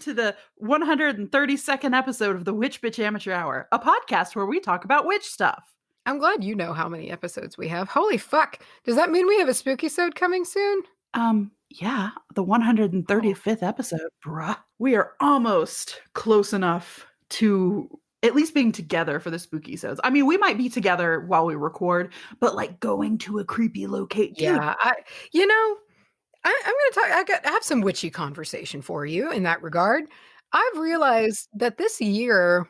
to the 132nd episode of the Witch Bitch Amateur Hour, a podcast where we talk about witch stuff. I'm glad you know how many episodes we have. Holy fuck. Does that mean we have a spooky-sode coming soon? Yeah, the 135th episode, bruh. We are almost close enough to at least being together for the spooky sodes. I mean, we might be together while we record, but like going to a creepy location. Yeah, I'm going to talk. I have some witchy conversation for you in that regard. I've realized that this year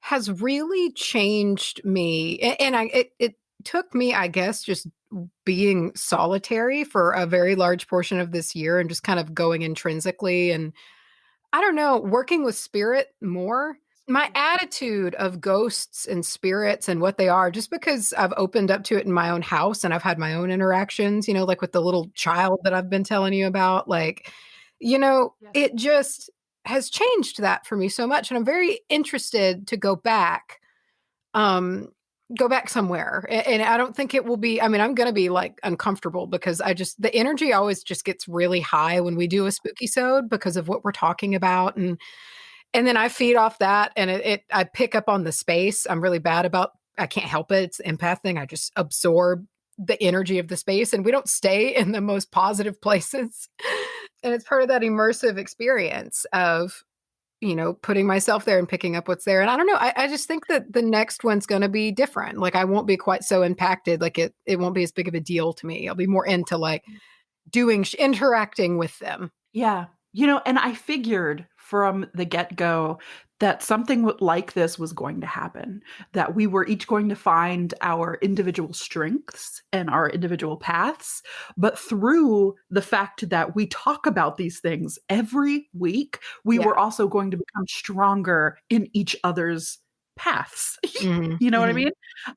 has really changed me, and it took me, I guess, just being solitary for a very large portion of this year and just kind of going intrinsically and, I don't know, working with spirit more. My attitude of ghosts and spirits and what they are, just because I've opened up to it in my own house and I've had my own interactions, like with the little child that I've been telling you about, it just has changed that for me so much. And I'm very interested to go back somewhere. And I don't think it will be, I'm going to be like uncomfortable because the energy always just gets really high when we do a spooky-sode because of what we're talking about. And then I feed off that and I pick up on the space. I'm really bad about, I can't help it. It's the empath thing. I just absorb the energy of the space and we don't stay in the most positive places. And it's part of that immersive experience of, putting myself there and picking up what's there. And I don't know, I just think that the next one's going to be different. Like I won't be quite so impacted. Like it won't be as big of a deal to me. I'll be more into like interacting with them. Yeah. And I figured from the get-go that something like this was going to happen, that we were each going to find our individual strengths and our individual paths. But through the fact that we talk about these things every week, we were also going to become stronger in each other's paths. You know what I mean?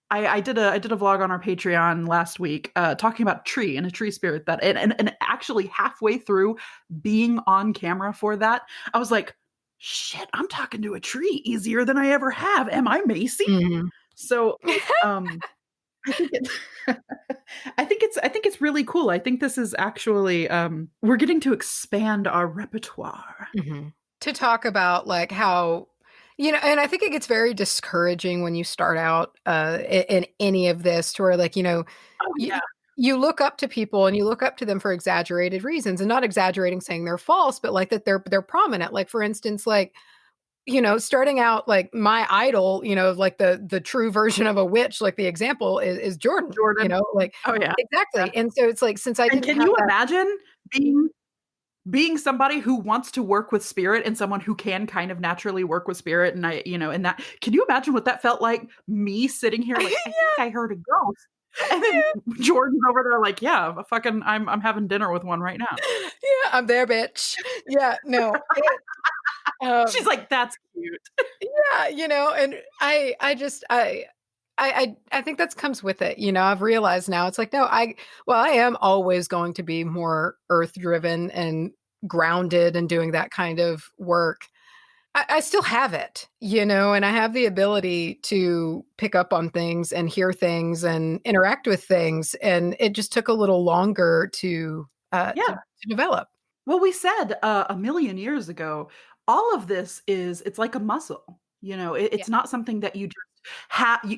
I did a vlog on our Patreon last week talking about tree and a tree spirit that and actually halfway through being on camera for that, I was like, shit, I'm talking to a tree easier than I ever have. Am I Macy? So I think it's really cool. I think this is actually we're getting to expand our repertoire. To talk about like how and I think it gets very discouraging when you start out in any of this to where like, you look up to people and you look up to them for exaggerated reasons and not exaggerating saying they're false, but like that they're prominent. Like for instance, like, starting out like my idol, like the true version of a witch, like the example is Jordan, like, oh yeah, exactly. Yeah. And so it's like, since I didn't can you imagine being somebody who wants to work with spirit and someone who can kind of naturally work with spirit. And and that, can you imagine what that felt like? Me sitting here, like, I think I heard a ghost. And then Jordan's over there like, yeah, I'm having dinner with one right now. Yeah, I'm there, bitch. Yeah, no. She's like, that's cute. Yeah, and I think that comes with it. I've realized now it's like, no, I am always going to be more earth driven and grounded and doing that kind of work. I still have it, and I have the ability to pick up on things and hear things and interact with things. And it just took a little longer to develop. Well, we said a million years ago, all of this it's like a muscle. It's not something that you just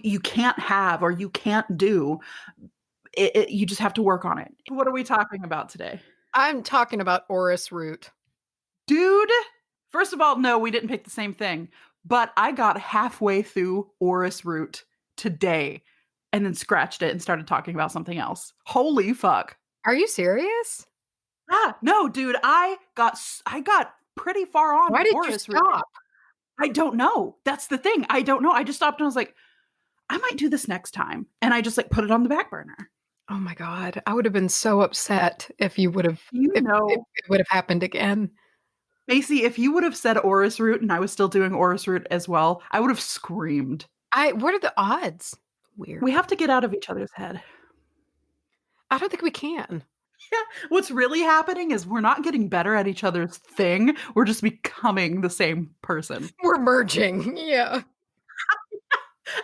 you can't have or you can't do. You just have to work on it. What are we talking about today? I'm talking about Orris root. Dude, first of all, no, we didn't pick the same thing, but I got halfway through Orris root today and then scratched it and started talking about something else. Holy fuck. Are you serious? No, dude, I got pretty far on. Why did you stop? I don't know. That's the thing. I don't know. I just stopped and I was like, I might do this next time. And I just like put it on the back burner. Oh my God. I would have been so upset if you would have, if it would have happened again. Macy, if you would have said Orris root and I was still doing Orris root as well, I would have screamed. What are the odds? Weird. We have to get out of each other's head. I don't think we can. Yeah. What's really happening is we're not getting better at each other's thing. We're just becoming the same person. We're merging. Yeah.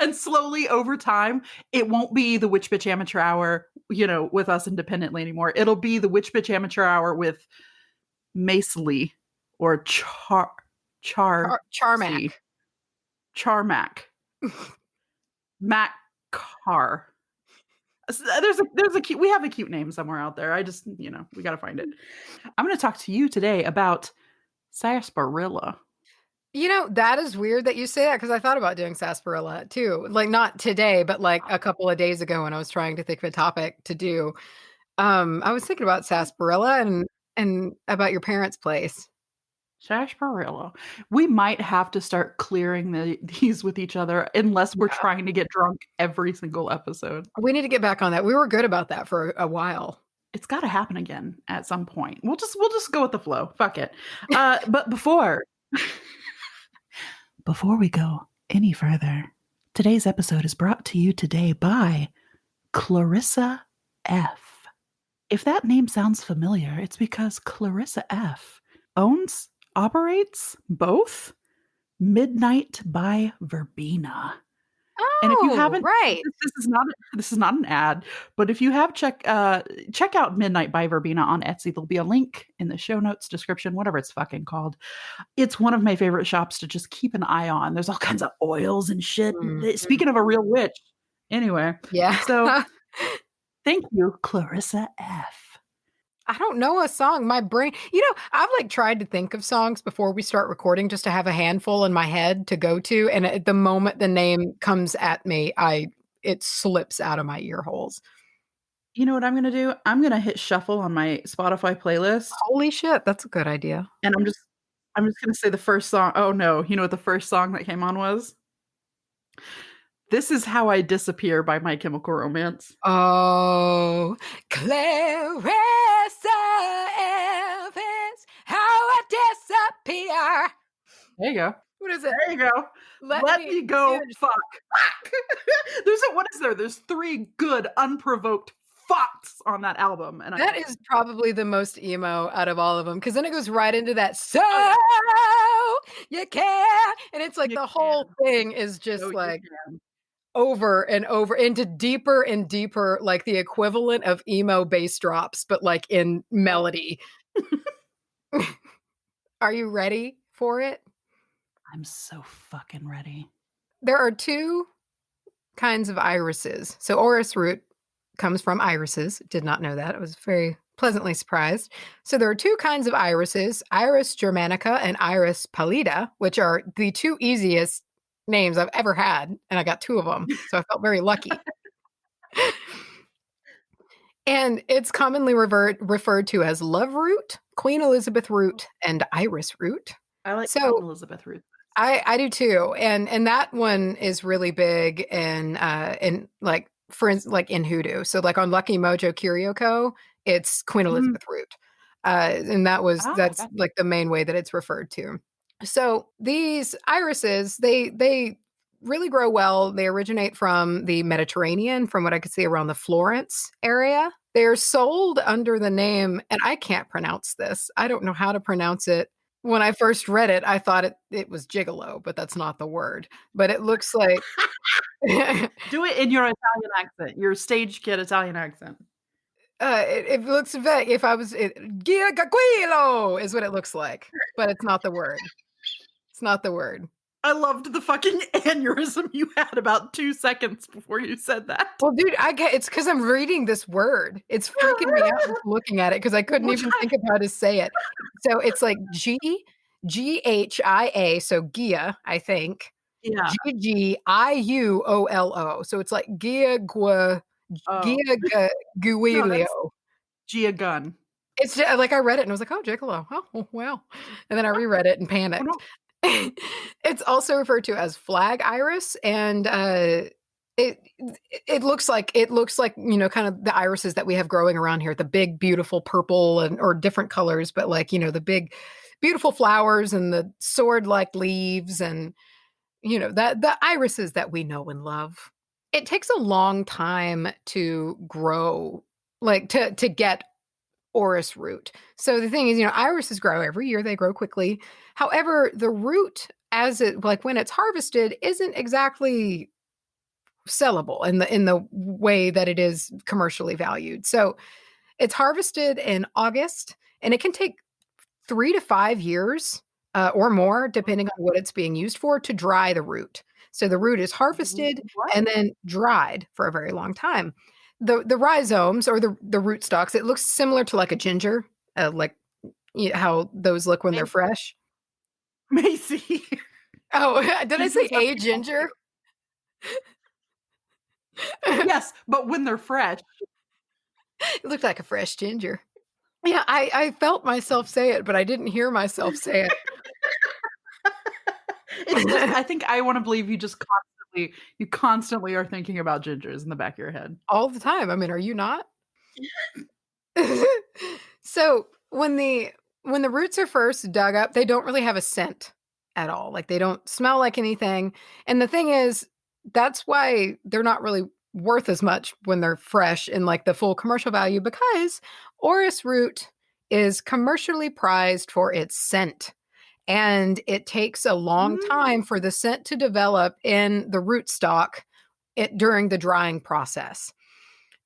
And slowly over time, it won't be the Witch Bitch Amateur Hour, with us independently anymore. It'll be the Witch Bitch Amateur Hour with Mace Lee or Charmac. Charmac. Mac Car. There's a cute, we have a cute name somewhere out there. I just, we got to find it. I'm going to talk to you today about Sarsaparilla. That is weird that you say that because I thought about doing sarsaparilla too. Like not today, but like a couple of days ago when I was trying to think of a topic to do. I was thinking about sarsaparilla and about your parents' place. Sarsaparilla. We might have to start clearing these with each other unless we're trying to get drunk every single episode. We need to get back on that. We were good about that for a while. It's got to happen again at some point. We'll just go with the flow. Fuck it. But before we go any further, today's episode is brought to you today by Clarissa F. If that name sounds familiar, it's because Clarissa F. operates both MidnightbyVerbena. Oh, and if you haven't, right. This is not an ad, but if you have check out Midnight by Verbena on Etsy. There'll be a link in the show notes, description, whatever it's fucking called. It's one of my favorite shops to just keep an eye on. There's all kinds of oils and shit. Mm-hmm. Speaking of a real witch. Anyway. Yeah. So thank you, Clarissa F. I don't know a song. My brain, I've tried to think of songs before we start recording just to have a handful in my head to go to. And at the moment the name comes at me, it slips out of my ear holes. You know what I'm going to do? I'm going to hit shuffle on my Spotify playlist. Holy shit. That's a good idea. And I'm just going to say the first song. Oh no. You know what the first song that came on was? This Is How I Disappear by My Chemical Romance. Oh, Clarissa F is how I disappear. There you go. What is it? There you go. Let me go fuck. There's 3 good unprovoked fucks on that album. And that is probably the most emo out of all of them. Because then it goes right into that, so you can. And it's like the whole thing is just over and over into deeper and deeper, like the equivalent of emo bass drops, but like in melody. Are you ready for it? I'm so fucking ready. There are 2 kinds of irises. So Orris root comes from irises. Did not know that. I was very pleasantly surprised. So there are 2 kinds of irises, Iris germanica and Iris pallida, which are the 2 easiest names I've ever had, and I got 2 of them, so I felt very lucky. And it's commonly referred to as love root, Queen Elizabeth root, and Iris root. I like Queen Elizabeth root. I do too, and that one is really big in like, for instance, like in hoodoo. So like on Lucky Mojo Kyrioko, it's Queen Elizabeth root, and that's like the main way that it's referred to. So these irises, they really grow well. They originate from the Mediterranean, from what I could see around the Florence area. They're sold under the name, and I can't pronounce this. I don't know how to pronounce it. When I first read it, I thought it was gigolo, but that's not the word. But it looks like... Do it in your Italian accent, your stage kid Italian accent. It looks if I was Giaquilo is what it looks like, but it's not the word. It's not the word. I loved the fucking aneurysm you had about 2 seconds before you said that. Well, dude, it's because I'm reading this word. It's freaking me out just looking at it because I couldn't even think of how to say it. So it's like G-H-I-A, so Gia, I think. Yeah. G-G-I-U-O-L-O. So it's like Giaguilio. Gia Gun. It's just, like I read it and I was like, oh, gigolo. Oh, wow. And then I reread it and panicked. Oh, no. It's also referred to as flag iris, and it looks like kind of the irises that we have growing around here, the big beautiful purple or different colors, but like the big beautiful flowers and the sword-like leaves, and the irises that we know and love. It takes a long time to grow, like to get Orris root. So the thing is, irises grow every year. They grow quickly. However, the root, when it's harvested, isn't exactly sellable in the way that it is commercially valued. So it's harvested in August, and it can take 3 to 5 years or more, depending on what it's being used for, to dry the root. So the root is harvested What? and then dried for a very long time. The rhizomes or the root stalks, it looks similar to like a ginger, like how those look when they're fresh. Macy. Oh, did I say Gingers have a ginger? Yes, but when they're fresh. It looked like a fresh ginger. Yeah, I felt myself say it, but I didn't hear myself say it. It's just, I think I want to believe you just constantly are thinking about gingers in the back of your head. All the time. I mean, are you not? So when the roots are first dug up, they don't really have a scent at all. Like they don't smell like anything. And the thing is, that's why they're not really worth as much when they're fresh in like the full commercial value, because orris root is commercially prized for its scent. And it takes a long time for the scent to develop in the rootstock during the drying process.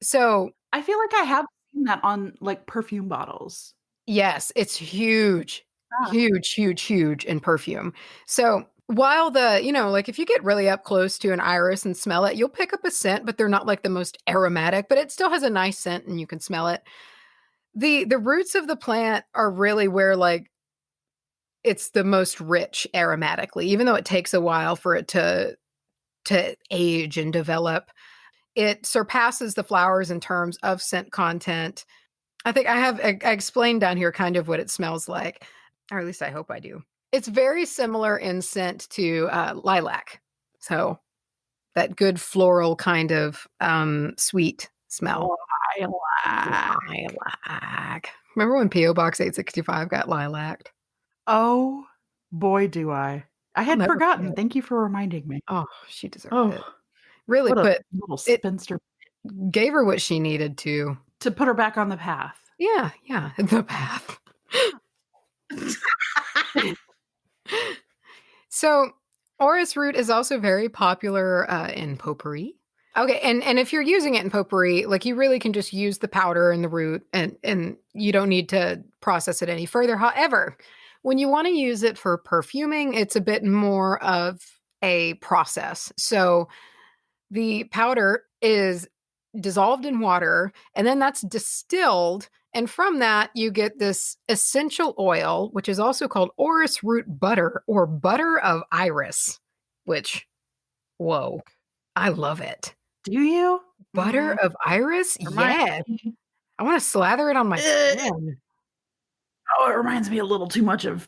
So I feel like I have seen that on like perfume bottles. yes, it's huge, Ah. huge in perfume. So while like if you get really up close to an iris and smell it, you'll pick up a scent, but they're not like the most aromatic, but it still has a nice scent and you can smell it. The roots of the plant are really where like it's the most rich aromatically, even though it takes a while for it to age and develop. It surpasses the flowers in terms of scent content. I think I explained down here kind of what it smells like, or at least I hope I do. It's very similar in scent to lilac. So that good floral kind of sweet smell. Lilac. Remember when P.O. Box 865 got lilac? Oh boy, do I. I had forgotten. Forget. Thank you for reminding me. Oh, she deserved it. Really what a put little spinster. Gave her what she needed to put her back on the path. Yeah, the path. So orris root is also very popular in potpourri. Okay, and if you're using it in potpourri, like you really can just use the powder and the root, and you don't need to process it any further. However, when you want to use it for perfuming, it's a bit more of a process. So the powder is dissolved in water, and then that's distilled. And from that, you get this essential oil, which is also called orris root butter or butter of iris, which, whoa, I love it. Do you? Butter of iris? Yeah. I want to slather it on my skin. Oh, it reminds me a little too much of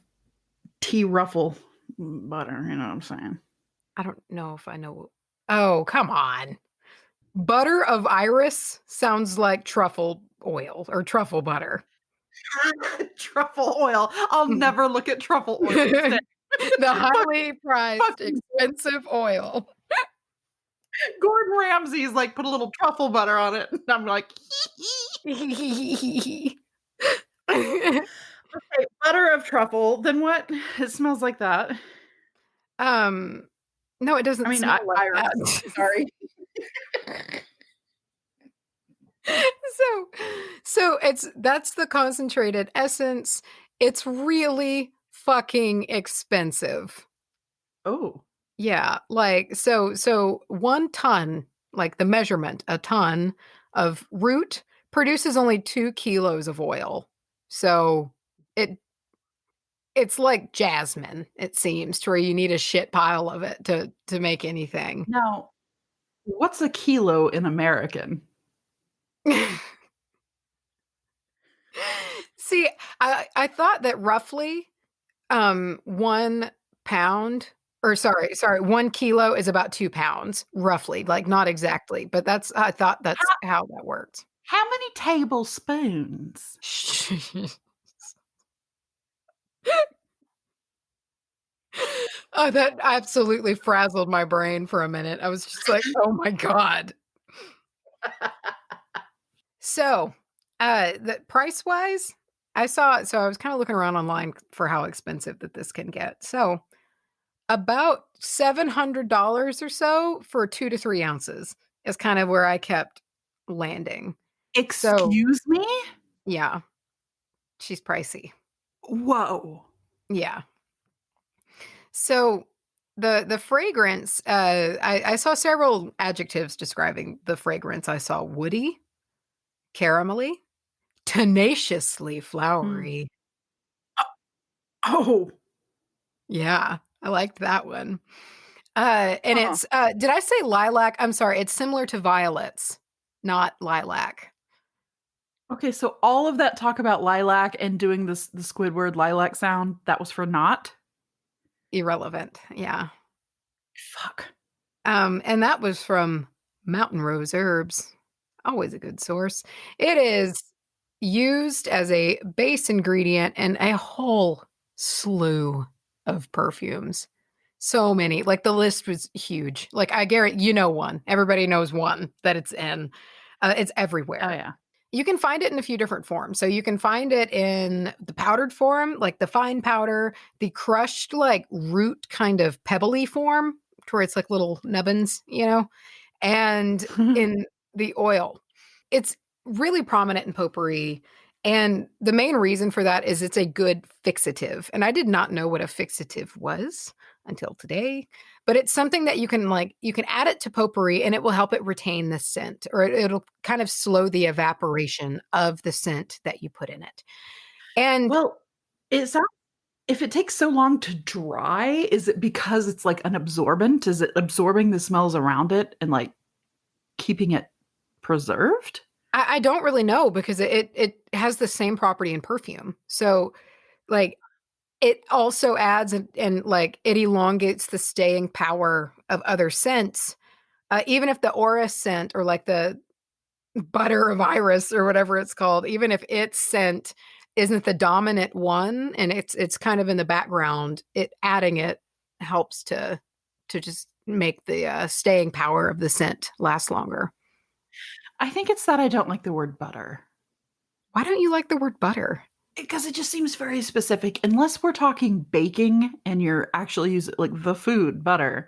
tea ruffle butter. You know what I'm saying? I don't know if I know. Oh, come on. Butter of iris sounds like truffle oil or truffle butter. Truffle oil. I'll never look at truffle oil. The highly prized, expensive oil. Gordon Ramsay's like put a little truffle butter on it, and I'm like, okay, butter of truffle. Then what? It smells like that. No, it doesn't. I mean, smell like iris. that. Sorry. So that's the concentrated essence. It's really fucking expensive. Oh. Yeah, like so 1 ton, like the measurement, a ton of root produces only 2 kilos of oil. So it's like jasmine, it seems, to where you need a shit pile of it to make anything. Now, what's a kilo in American? See, I thought that roughly 1 pound, or sorry, 1 kilo is about 2 pounds, roughly, like not exactly, but I thought that's how that works. How many tablespoons? Oh, that absolutely frazzled my brain for a minute. I was just like, oh my God. So, the price wise, I was kind of looking around online for how expensive that this can get. So, about $700 or so for 2 to 3 ounces is kind of where I kept landing. Excuse me? Yeah. She's pricey. Whoa. Yeah. So the fragrance, I saw several adjectives describing the fragrance. I saw woody, caramelly, tenaciously Mm. flowery. Oh, Yeah, I liked that one. And huh. it's did I say lilac? I'm sorry, it's similar to violets, not lilac. Okay, so all of that talk about lilac and doing this the Squidward lilac sound, that was for not? Irrelevant. Yeah. Fuck. And that was from Mountain Rose Herbs. Always a good source. It is used as a base ingredient in a whole slew of perfumes. So many. Like the list was huge. Like I guarantee you know one. Everybody knows one that it's in. It's Oh everywhere. yeah. You can find it in a few different forms. So you can find it in the powdered form, like the fine powder, the crushed, like root kind of pebbly form, to where it's like little nubbins, and in the oil. It's really prominent in potpourri. And the main reason for that is it's a good fixative. And I did not know what a fixative was until today, but it's something that you can add it to potpourri and it will help it retain the scent, or it'll kind of slow the evaporation of the scent that you put in it. And Well, it sounds if it takes so long to dry, is it because it's like an absorbent? Is it absorbing the smells around it and like keeping it preserved? I don't really know because it has the same property in perfume. So like it also adds and like it elongates the staying power of other scents. Even if the Orris scent or like the butter of iris or whatever it's called, even if its scent isn't the dominant one and it's kind of in the background, it adding it helps to just make the staying power of the scent last longer. I think it's that I don't like the word butter Why don't you like the word butter? because it just seems very specific. Unless we're talking baking and you're actually using like the food butter,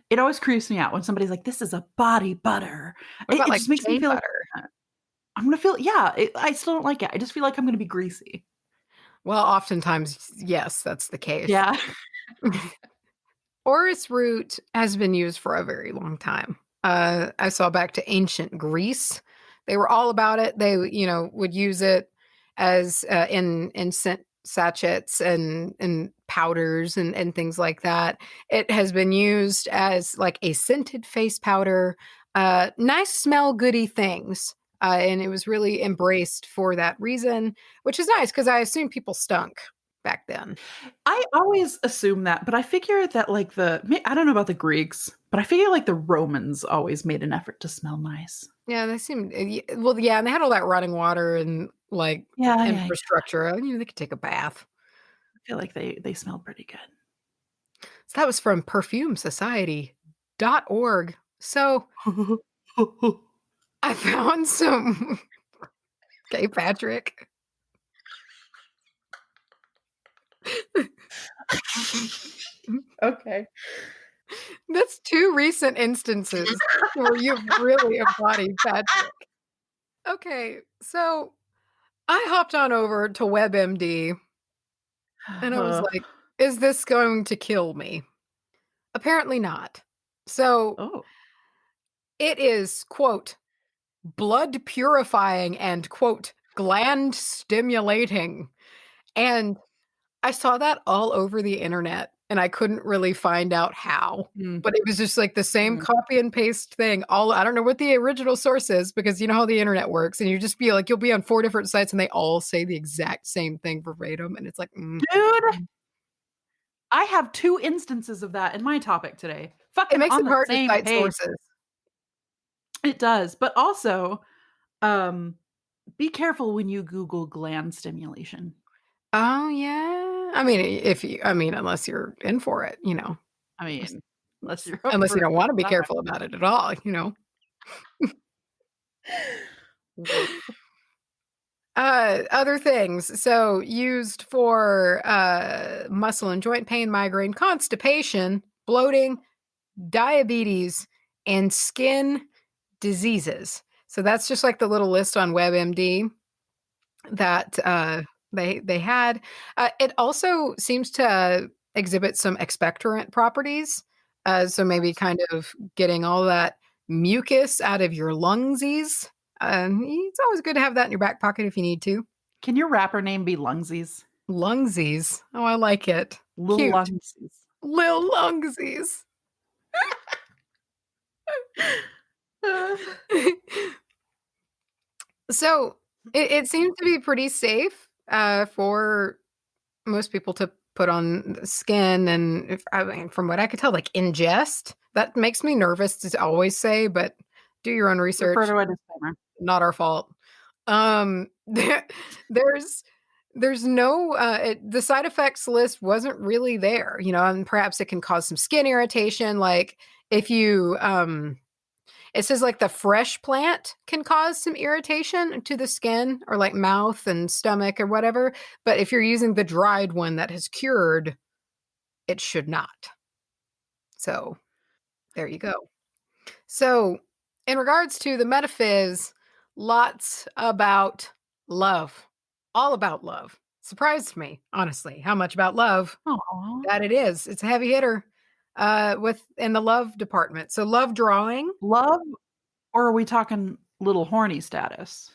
it always creeps me out when somebody's like, "This is a body butter." What about It like just makes me shea feel like butter? I'm gonna feel. Yeah, I still don't like it. I just feel like I'm gonna be greasy. Well, oftentimes, yes, that's the case. Yeah. Orris root has been used for a very long time. I saw back to ancient Greece. They were all about it. They, would use it as in scent sachets and powders and things like that. It has been used as like a scented face powder, nice smell goody things. And it was really embraced for that reason, which is nice because I assume people stunk back then. I always assume that, but I figure that like I don't know about the Greeks, but I figure like the Romans always made an effort to smell nice. Yeah, they seem well, yeah, and they had all that running water and like Yeah, yeah, yeah. infrastructure. They could take a bath. I feel like they smell pretty good. So that was from perfumesociety.org. So I found some okay, Patrick. Okay. That's two recent instances where you've really embodied Patrick. Okay, so I hopped on over to WebMD and I was like, is this going to kill me? Apparently not. So Oh. it is, quote, blood purifying and, quote, gland stimulating. And I saw that all over the internet and I couldn't really find out how. Mm, But it was just like the same mm. copy and paste thing. I don't know what the original source is because you know how the internet works. And you just be like, you'll be on 4 different sites and they all say the exact same thing verbatim. And it's like, Dude, I have 2 instances of that in my topic today. it Fucking makes on it the hard to same cite page. sources. It does, but also, um, be careful when you Google gland stimulation. Oh, yeah. Unless you're in for it, I Unless mean, unless you're up unless you for don't wanna be that. careful about it at all. Woof. Other things. So used for muscle and joint pain, migraine, constipation, bloating, diabetes, and skin diseases. So that's just like the little list on WebMD that they had. It also seems to exhibit some expectorant properties. So maybe kind of getting all that mucus out of your lungsies. It's always good to have that in your back pocket if you need to. Can your rapper name be Lungsies? Lungsies. Oh, I like it. Lil Cute. Lungsies. Lil Lungsies. So it seems to be pretty safe for most people to put on the skin, and I mean, from what I could tell, like ingest. That makes me nervous to always say, but do your own Refer research. to a disclaimer. Not our fault. There's no the side effects list wasn't really there, and perhaps it can cause some skin irritation. Like if you it says like the fresh plant can cause some irritation to the skin or like mouth and stomach or whatever. But if you're using the dried one that has cured, it should not. So there you go. So in regards to the metaphys, lots about love, all about love. Surprised me, honestly, how much about love Aww. that it is. It's a heavy hitter in the love department. So love drawing. Love, or are we talking little horny status?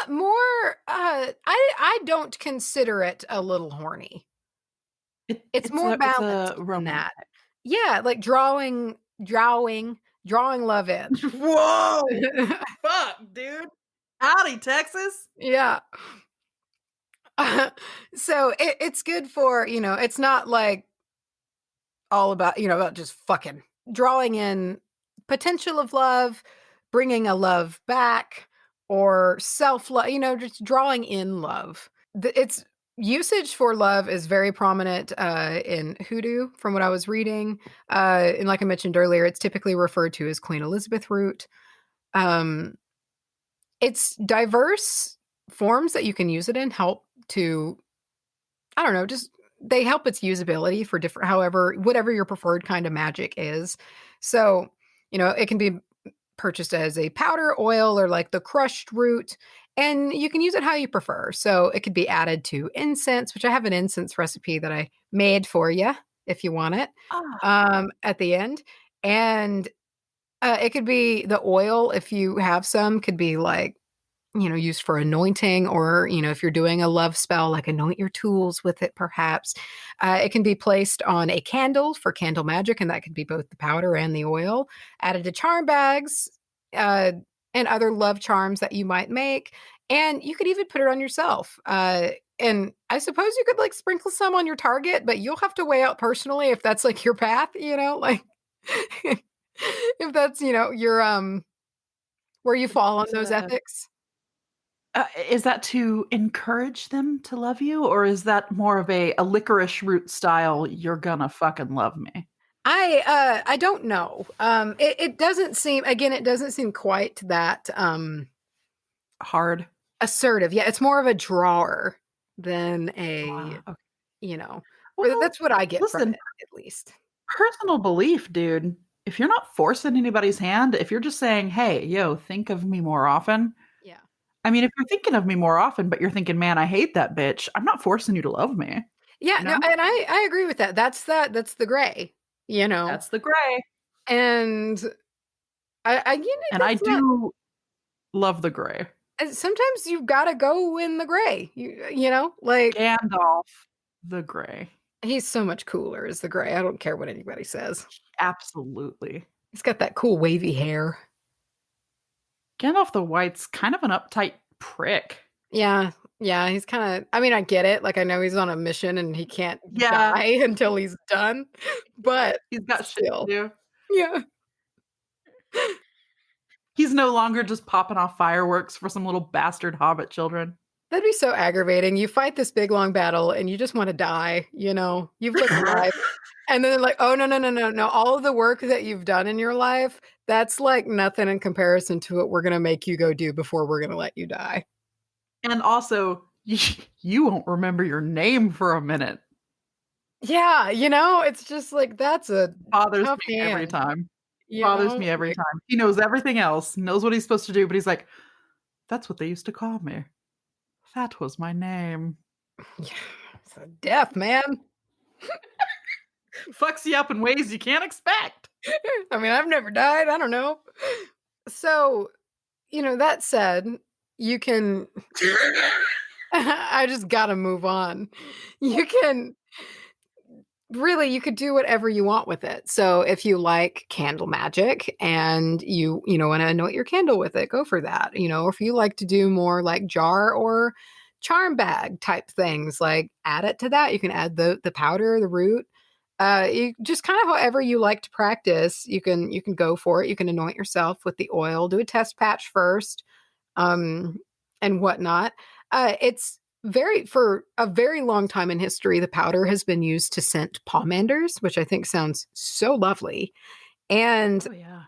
More I don't consider it a little horny. It's more balanced than that. Yeah, like drawing love in. Whoa! Fuck, dude. Howdy, Texas. Yeah. So it's good for, it's not like all about, about just fucking drawing in potential of love, bringing a love back, or self-love, just drawing in love. Its usage for love is very prominent in hoodoo, from what I was reading. And like I mentioned earlier, it's typically referred to as Queen Elizabeth root. It's diverse forms that you can use it in help to, I don't know, just they help its usability for different, whatever your preferred kind of magic is. So, it can be purchased as a powder, oil, or like the crushed root, and you can use it how you prefer. So it could be added to incense, which I have an incense recipe that I made for you if you want it at the end. And it could be the oil, if you have some, could be like, used for anointing, or, if you're doing a love spell, like anoint your tools with it, perhaps. It can be placed on a candle for candle magic, and that could be both the powder and the oil, added to charm bags and other love charms that you might make. And you could even put it on yourself. And I suppose you could like sprinkle some on your target, but you'll have to weigh out personally if that's like your path, like if that's, your where you fall on those ethics. Is that to encourage them to love you, or is that more of a licorice root style, you're gonna fucking love me? I don't know. It doesn't seem quite that hard, assertive. Yeah, it's more of a drawer than a, okay. Well, that's what I get from listen, it, at least. Personal belief, dude. If you're not forcing anybody's hand, if you're just saying, hey, yo, think of me more often. Yeah. I mean, if you're thinking of me more often, but you're thinking, man, I hate that bitch, I'm not forcing you to love me. Yeah, no, and I agree with that. That's the gray, That's the gray. And I do love the gray. Sometimes you've got to go in the gray, like Gandalf the gray. He's so much cooler as the gray. I don't care what anybody says. Absolutely. He's got that cool wavy hair. Gandalf the White's kind of an uptight prick. Yeah, he's kind of, I mean, I get it. Like, I know he's on a mission and he can't die until he's done, but he's got shit to do. Yeah. He's no longer just popping off fireworks for some little bastard hobbit children. That'd be so aggravating. You fight this big, long battle and you just want to die, You've lived life. And then they're like, oh, no. All of the work that you've done in your life, that's like nothing in comparison to what we're going to make you go do before we're going to let you die. And also, you won't remember your name for a minute. Yeah, it's just like, that's a bothers me every time. Bothers me every time. He knows everything else, knows what he's supposed to do, but he's like, that's what they used to call me. That was my name. Yeah, it's a death, man. Fucks you up in ways you can't expect. I mean, I've never died. I don't know. So, that said, you can. I just gotta move on. You can really, you could do whatever you want with it. So if you like candle magic and you want to anoint your candle with it, go for that. Or if you like to do more like jar or charm bag type things, like add it to that. You can add the powder, the root. You just kind of however you like to practice, you can go for it. You can anoint yourself with the oil, do a test patch first, and whatnot. It's for a very long time in history, the powder has been used to scent pomanders, which I think sounds so lovely. And Oh, yeah.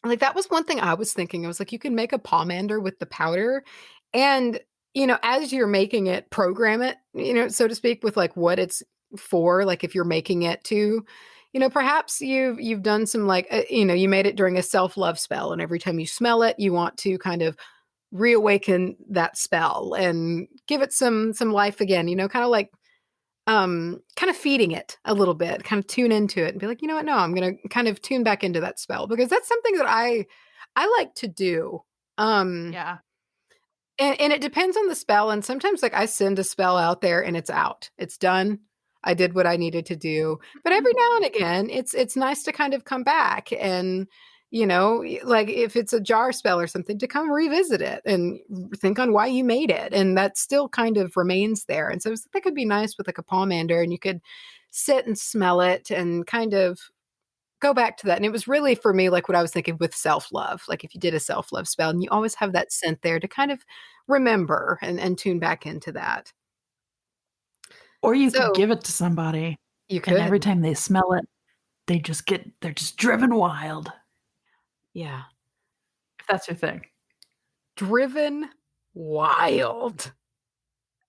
like that was one thing I was thinking. I was like, you can make a pomander with the powder, and as you're making it, program it, so to speak, with like what it's for. Like if you're making it to, perhaps you've done some like you made it during a self-love spell, and every time you smell it, you want to kind of reawaken that spell and give it some life again, kind of like kind of feeding it a little bit, kind of tune into it and be like, you know what, no, I'm gonna kind of tune back into that spell, because that's something that I like to do. Yeah. And it depends on the spell, and sometimes like I send a spell out there and it's out, it's done, I did what I needed to do. But every now and again it's nice to kind of come back and like if it's a jar spell or something, to come revisit it and think on why you made it, and that still kind of remains there. And so that could be nice with like a pomander, and you could sit and smell it and kind of go back to that. And it was really for me like what I was thinking with self-love, like if you did a self-love spell and you always have that scent there to kind of remember and tune back into that. Or you could So give it to somebody, you and every could. time they smell it, they're just driven wild. Yeah. If that's your thing. Driven wild.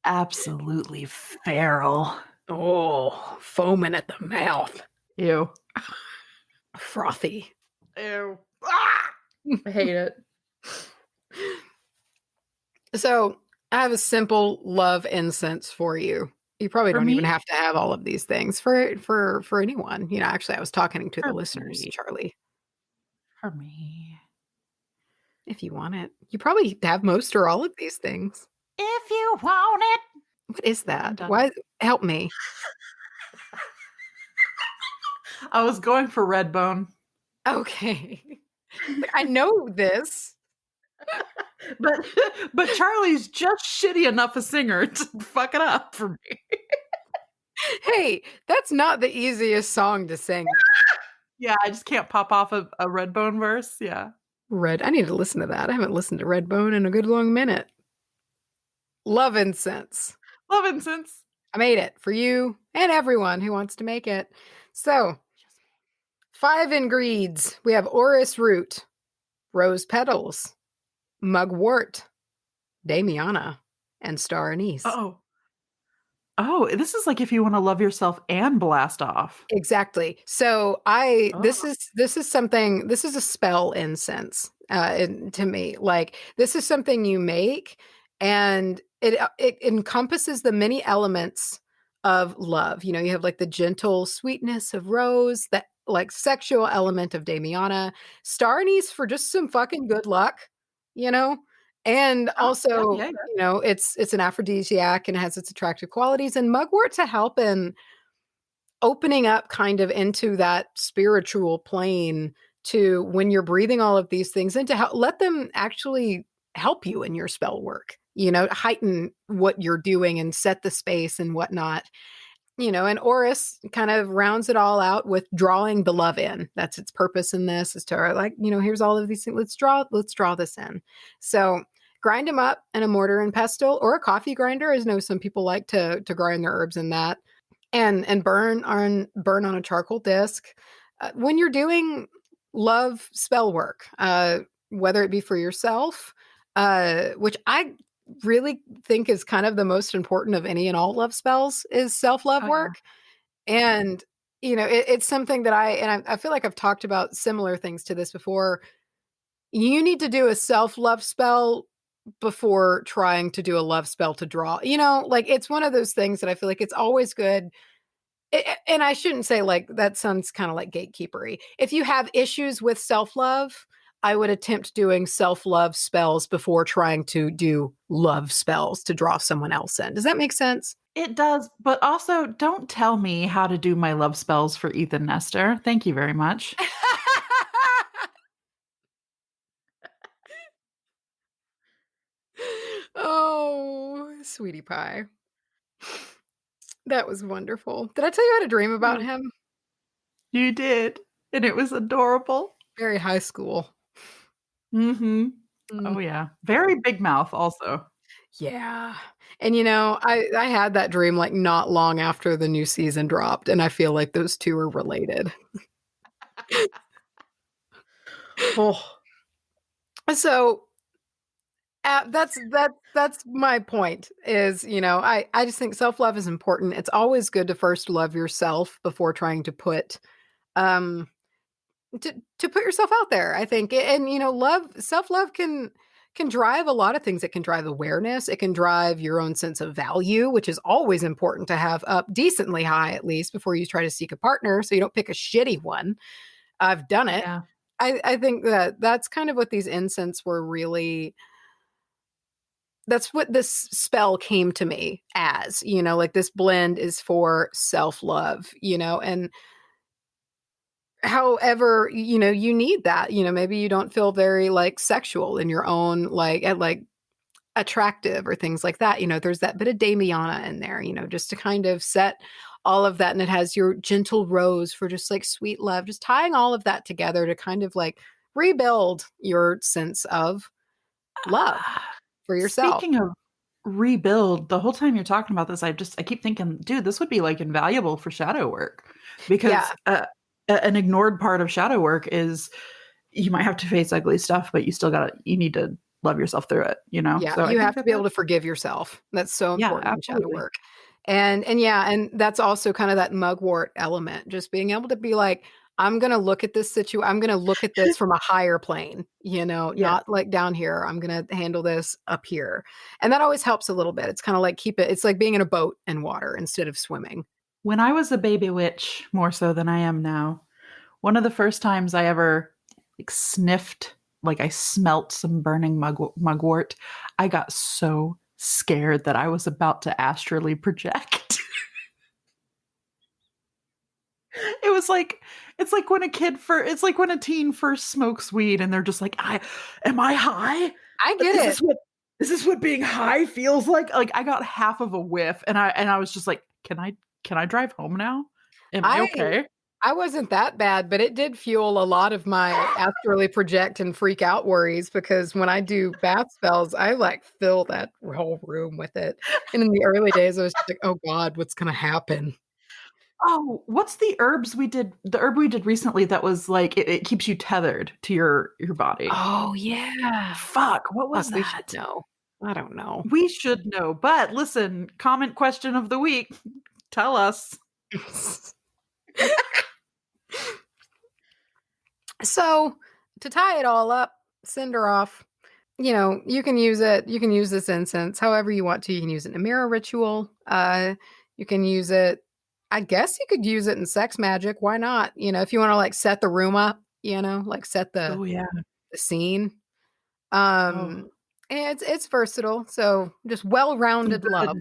Absolutely feral. Oh, foaming at the mouth. Ew. Frothy. Ew. Ah! I hate it. So I have a simple love incense for you. You probably For don't even me? have to have all of these things for anyone. Actually, I was talking to the For listeners, me. Charlie. For me. If you want it, you probably have most or all of these things. If you want it. What is I'm that? done. Why? Help me. I was going for Redbone. Okay. I know this. But Charlie's just shitty enough a singer to fuck it up for me. Hey, that's not the easiest song to sing. Yeah, I just can't pop off a Redbone verse. Yeah. I need to listen to that. I haven't listened to Redbone in a good long minute. Love incense. Love incense. I made it for you and everyone who wants to make it. So, 5 ingredients. We have orris root, rose petals, mugwort, damiana, and star anise. Oh, this is like if you want to love yourself and blast off. Exactly. So this is something, this is a spell incense to me. Like this is something you make, and it encompasses the many elements of love. You have like the gentle sweetness of rose, that like sexual element of damiana, star anise for just some fucking good luck, and also, Yeah. it's an aphrodisiac and has its attractive qualities, and mugwort to help in opening up kind of into that spiritual plane, to when you're breathing all of these things in, to let them actually help you in your spell work, heighten what you're doing and set the space and whatnot. And Orris kind of rounds it all out with drawing the love in. That's its purpose in this, is to like, here's all of these things. Let's draw this in. So grind them up in a mortar and pestle or a coffee grinder. I know some people like to grind their herbs in that, and burn on a charcoal disc. When you're doing love spell work, whether it be for yourself, which I really think is kind of the most important of any and all love spells, is self-love work. And it's something that I feel like I've talked about similar things to this before. You need to do a self-love spell before trying to do a love spell to draw. Like it's one of those things that I feel like it's always good And I shouldn't say like that sounds kind of like gatekeepery. If you have issues with self-love, I would attempt doing self-love spells before trying to do love spells to draw someone else in. Does that make sense? It does, but also don't tell me how to do my love spells for Ethan Nestor. Thank you very much. Oh, sweetie pie. That was wonderful. Did I tell you I had a dream about him? You did, and it was adorable. Very high school. Mm-hmm. Mm, Oh yeah. Very big mouth also. yeah. And I had that dream like not long after the new season dropped, and I feel like those two are related. Oh. So that's my point is, I just think self-love is important. It's always good to first love yourself before trying to put um to put yourself out there, I think. And self-love can drive a lot of things. It can drive awareness, it can drive your own sense of value, which is always important to have up decently high at least before you try to seek a partner so you don't pick a shitty one. I've done it. Yeah. I think that's kind of what these incense were really. That's what this spell came to me as, like this blend is for self-love, and however, you need that, maybe you don't feel very like sexual in your own like attractive or things like that. There's that bit of Damiana in there, just to kind of set all of that. And it has your gentle rose for just like sweet love, just tying all of that together to kind of like rebuild your sense of love for yourself. Speaking of rebuild, the whole time you're talking about this, I keep thinking, dude, this would be like invaluable for shadow work Yeah. because an ignored part of shadow work is you might have to face ugly stuff, but you need to love yourself through it, Yeah, So I you think have to be able to forgive yourself. That's so yeah, important in shadow absolutely. work. And yeah, and that's also kind of that mugwort element, just being able to be like, I'm going to look at I'm going to look at this from a higher plane, Yes. not like down here. I'm going to handle this up here. And that always helps a little bit. It's kind of like it's like being in a boat in water instead of swimming. When I was a baby witch, more so than I am now, one of the first times I ever sniffed, like I smelt some burning mugwort, I got so scared that I was about to astrally project. It's like when it's like when a teen first smokes weed and they're just like, am I high? I get it. Is this what being high feels like? Like I got half of a whiff and I was just like, can I drive home now? Am I okay? I wasn't that bad, but it did fuel a lot of my astrally project and freak out worries because when I do bath spells, I like fill that whole room with it. And in the early days, I was just like, oh God, what's going to happen? Oh, what's the herbs we did? The herb we did recently that was like it keeps you tethered to your body. Oh, yeah. Fuck, what was Fuck, we should that? know. I don't know. We should know. But listen, comment question of the week. Tell us. So to tie it all up, send her off. You can use it. You can use this incense however you want to. You can use it in a mirror ritual. You can use it. I guess you could use it in sex magic. Why not? If you want to like set the room up, like set Oh yeah. the scene. Oh, And it's versatile. So just some well-rounded good love.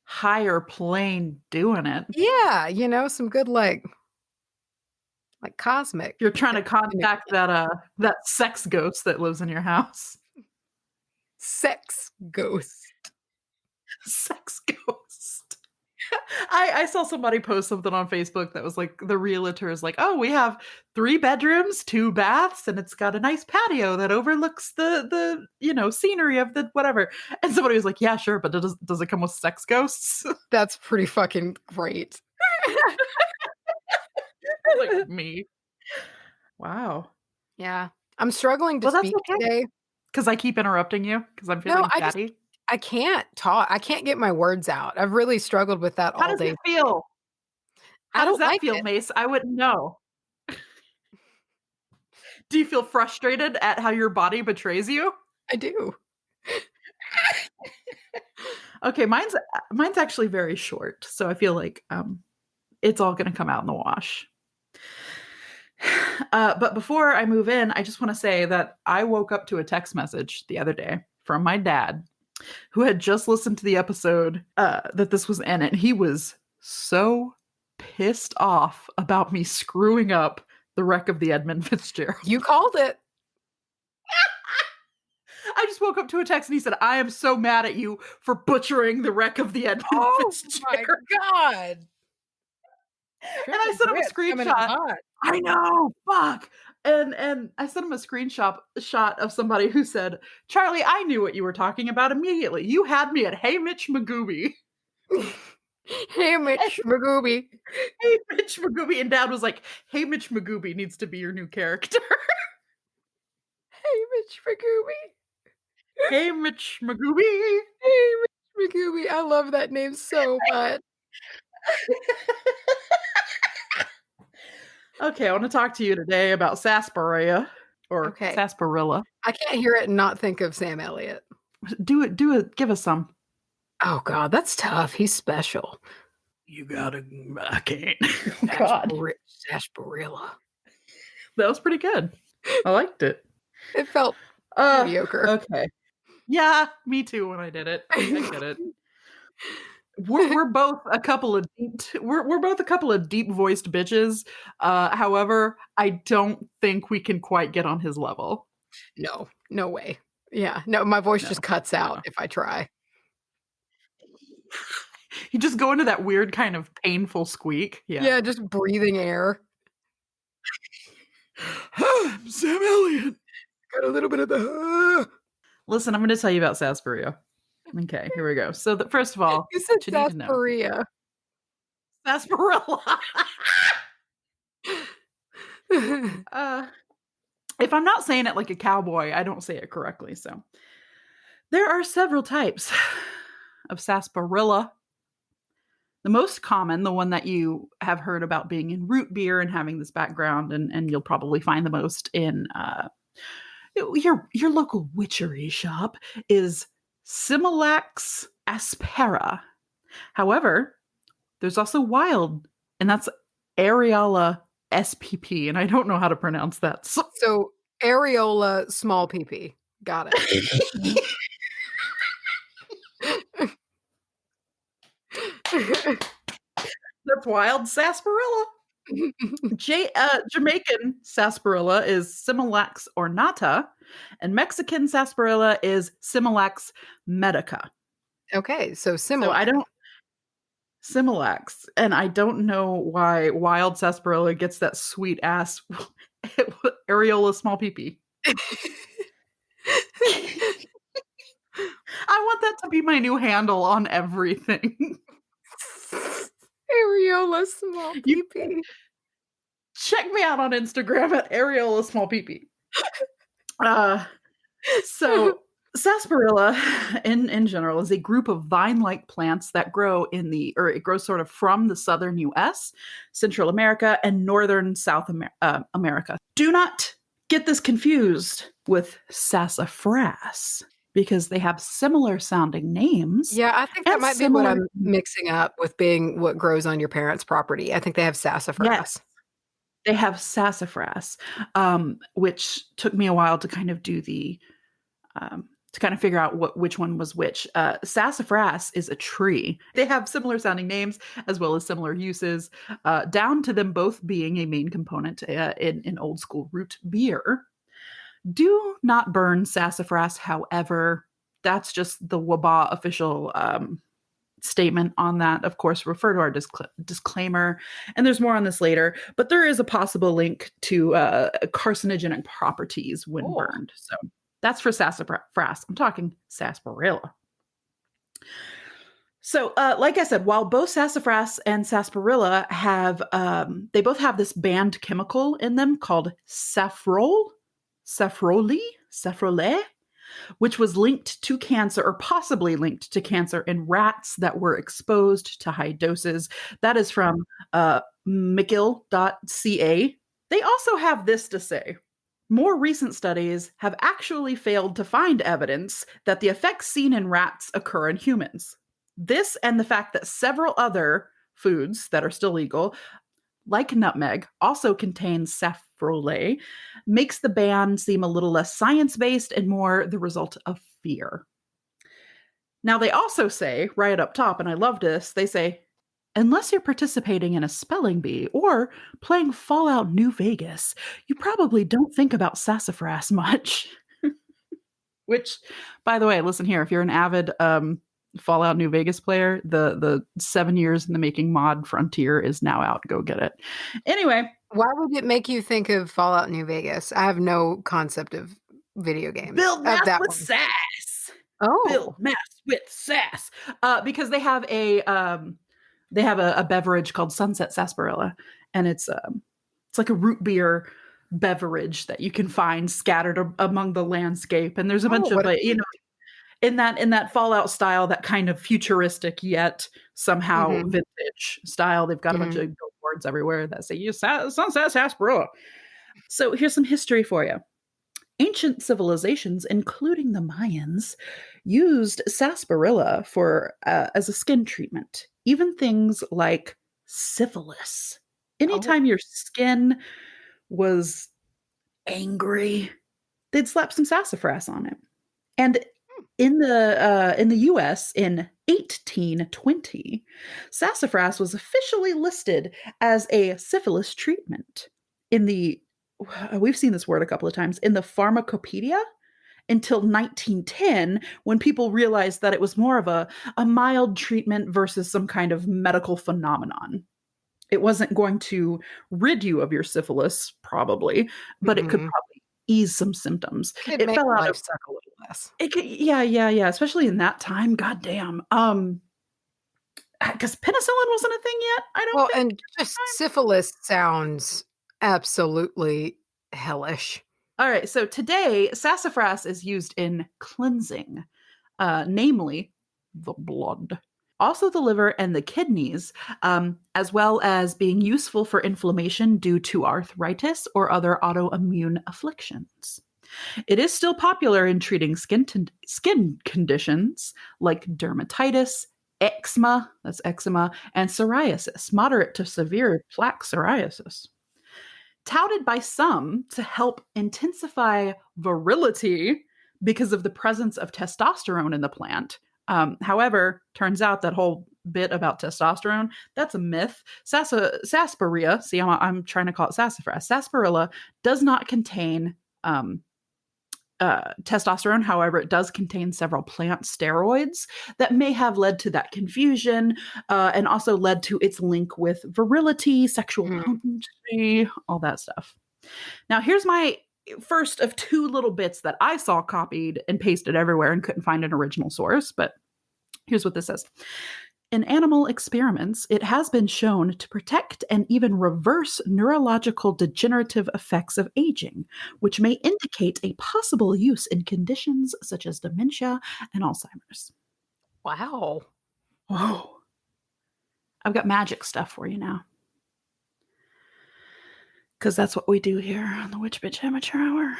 higher plane doing it. Yeah, some good like cosmic. You're trying to contact that sex ghost that lives in your house. Sex ghost. Sex ghost. I saw somebody post something on Facebook that was like the realtor is like, oh, we have 3 bedrooms, 2 baths, and it's got a nice patio that overlooks the scenery of the whatever. And somebody was like, yeah, sure, but does it come with sex ghosts? That's pretty fucking great. Like me. Wow. Yeah. I'm struggling to Well, that's speak okay. today. Because I keep interrupting you because I'm feeling chatty. I can't talk. I can't get my words out. I've really struggled with that How all does day. it feel? I How does don't that like feel, it. Mace? I wouldn't know. Do you feel frustrated at how your body betrays you? I do. Okay, mine's actually very short, so I feel like it's all going to come out in the wash. But before I move in, I just want to say that I woke up to a text message the other day from my dad, who had just listened to the episode that this was in, and he was so pissed off about me screwing up the wreck of the Edmund Fitzgerald. You called it. I just woke up to a text and he said, I am so mad at you for butchering the wreck of the Edmund Fitzgerald. Oh my God. And I sent him a screenshot. I know, fuck. And I sent him a screenshot of somebody who said, Charlie, I knew what you were talking about immediately. You had me at Hey Mitch Magooby. Hey Mitch Magooby. Hey Mitch Magooby. And Dad was like, Hey Mitch Magooby needs to be your new character. Hey Mitch Magooby. Hey Mitch Magooby. Hey Mitch Magooby. I love that name so much. Okay, I want to talk to you today about Sarsaparilla or Sarsaparilla. I can't hear it and not think of Sam Elliott. Do it. Give us some. Oh God, that's tough. He's special. You gotta. I can't. Sarsaparilla. That was pretty good. I liked it. It felt mediocre. Okay. Yeah, me too. When I did it, I get it. We're both a couple of deep voiced bitches. However, I don't think we can quite get on his level. No way. Yeah, no, my voice just cuts out if I try. You just go into that weird kind of painful squeak. Yeah, just breathing air. Sam Elliott. Got a little bit of the. Listen, I'm going to tell you about Sarsaparilla. Okay, here we go. So, first of all, you said Sarsaparilla. Sarsaparilla. If I'm not saying it like a cowboy, I don't say it correctly. So, there are several types of sarsaparilla. The most common, the one that you have heard about being in root beer and having this background, and you'll probably find the most in your local witchery shop, is Similax aspera. However, there's also wild, and that's Areola SPP, and I don't know how to pronounce that. So areola small pp. Got it. That's wild sarsaparilla. Jamaican sarsaparilla is Similax ornata, and Mexican sarsaparilla is Similax medica. Okay, so Similax. Similax, and I don't know why wild sarsaparilla gets that sweet ass areola small peepee. I want that to be my new handle on everything. Areola small peepee. Check me out on Instagram at areola small peepee. So sarsaparilla in general is a group of vine-like plants that grow it grows sort of from the southern US, Central America, and northern South America. Do not get this confused with sassafras, because they have similar sounding names. Yeah, I think that might be what I'm mixing up with being what grows on your parents' property. I think they have sassafras. Yes, they have sassafras, which took me a while to kind of do to kind of figure out which one was which. Sassafras is a tree. They have similar sounding names as well as similar uses, down to them both being a main component in old school root beer. Do not burn sassafras, however. That's just the WBAH official statement on that. Of course, refer to our disclaimer, and there's more on this later, but there is a possible link to carcinogenic properties when burned. So that's for sassafras. I'm talking sarsaparilla. So, like I said, while both sassafras and sarsaparilla have, they both have this banned chemical in them called saffrole, which was linked to cancer, or possibly linked to cancer, in rats that were exposed to high doses. That is from mcgill.ca. They also have this to say: more recent studies have actually failed to find evidence that the effects seen in rats occur in humans. This, and the fact that several other foods that are still legal, like nutmeg, also contains saffrole, makes the ban seem a little less science-based and more the result of fear. Now, they also say, right up top, and I love this, they say, unless you're participating in a spelling bee or playing Fallout New Vegas, you probably don't think about sassafras much. Which, by the way, listen here, if you're an avid Fallout New Vegas player, the 7 years in the making mod Frontier is now out. Go get it. Anyway. Why would it make you think of Fallout New Vegas? I have no concept of video games. Build Of math that with one. sass. Oh. Build math with sass. Because they have a beverage called Sunset Sarsaparilla, and it's like a root beer beverage that you can find scattered among the landscape. And there's a bunch of in that Fallout style, that kind of futuristic yet somehow vintage style. They've got a bunch of billboards everywhere that say Sunset Sarsaparilla. So here's some history for you. Ancient civilizations, including the Mayans, used sarsaparilla for as a skin treatment. Even things like syphilis. Anytime your skin was angry, they'd slap some sassafras on it. And in the U.S. in 1820, sassafras was officially listed as a syphilis treatment. We've seen this word a couple of times, in the Pharmacopoeia until 1910, when people realized that it was more of a mild treatment versus some kind of medical phenomenon. It wasn't going to rid you of your syphilis, probably, but it could probably ease some symptoms. It made fell out life of suck a little less. It could, yeah. Especially in that time, goddamn. Because penicillin wasn't a thing yet. I don't. Well, and just syphilis sounds absolutely hellish. All right, so today sassafras is used in cleansing, namely the blood, also the liver and the kidneys, as well as being useful for inflammation due to arthritis or other autoimmune afflictions. It is still popular in treating skin conditions like dermatitis, eczema, that's eczema, and psoriasis, moderate to severe plaque psoriasis. Touted by some to help intensify virility because of the presence of testosterone in the plant. However, turns out that whole bit about testosterone, that's a myth. Sarsaparilla, see, I'm trying to call it sassafras. Sarsaparilla does not contain testosterone. However, it does contain several plant steroids that may have led to that confusion, and also led to its link with virility, sexual potency, all that stuff. Now, here's my first of two little bits that I saw copied and pasted everywhere and couldn't find an original source, but here's what this says. In animal experiments, it has been shown to protect and even reverse neurological degenerative effects of aging, which may indicate a possible use in conditions such as dementia and Alzheimer's. Wow. Whoa. I've got magic stuff for you now. Because that's what we do here on the Witch Bitch Amateur Hour.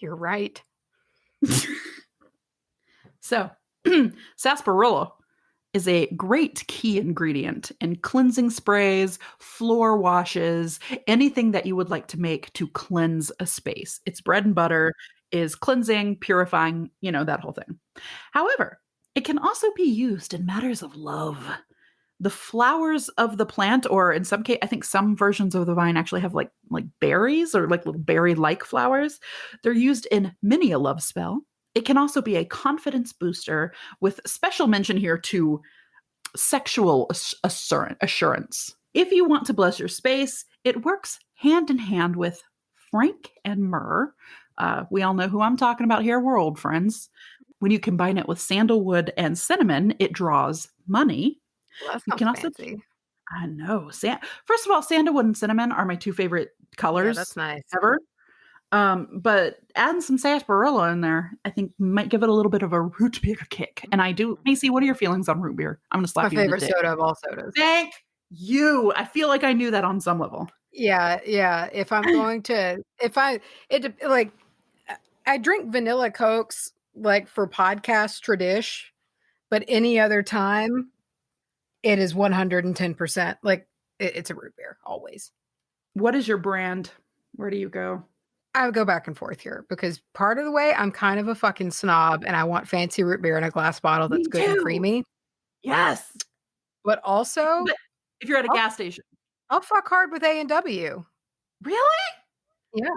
You're right. So, sarsaparilla is a great key ingredient in cleansing sprays, floor washes, anything that you would like to make to cleanse a space. Its bread and butter is cleansing, purifying, that whole thing. However, it can also be used in matters of love. The flowers of the plant, or in some case, I think some versions of the vine actually have like berries or like little berry-like flowers. They're used in many a love spell. It can also be a confidence booster, with special mention here to sexual assurance. If you want to bless your space, it works hand in hand with frank and myrrh. We all know who I'm talking about here. We're old friends. When you combine it with sandalwood and cinnamon, it draws money. Well, that sounds fancy. I know. First of all, sandalwood and cinnamon are my two favorite colors. Yeah, that's nice. Ever. But adding some sarsaparilla in there, I think might give it a little bit of a root beer kick. And I do. Macy, what are your feelings on root beer? I'm going to slap you in the dick. My favorite soda of all sodas. Thank you. I feel like I knew that on some level. Yeah. If I'm going to, I drink vanilla Cokes like for podcast tradition, but any other time, It is 110%. Like, it's a root beer, always. What is your brand? Where do you go? I would go back and forth here because part of the way I'm kind of a fucking snob and I want fancy root beer in a glass bottle that's Me good and too. creamy. Yes. But also, But if you're at a I'll, gas station. I'll fuck hard with A&W. Really? Yeah.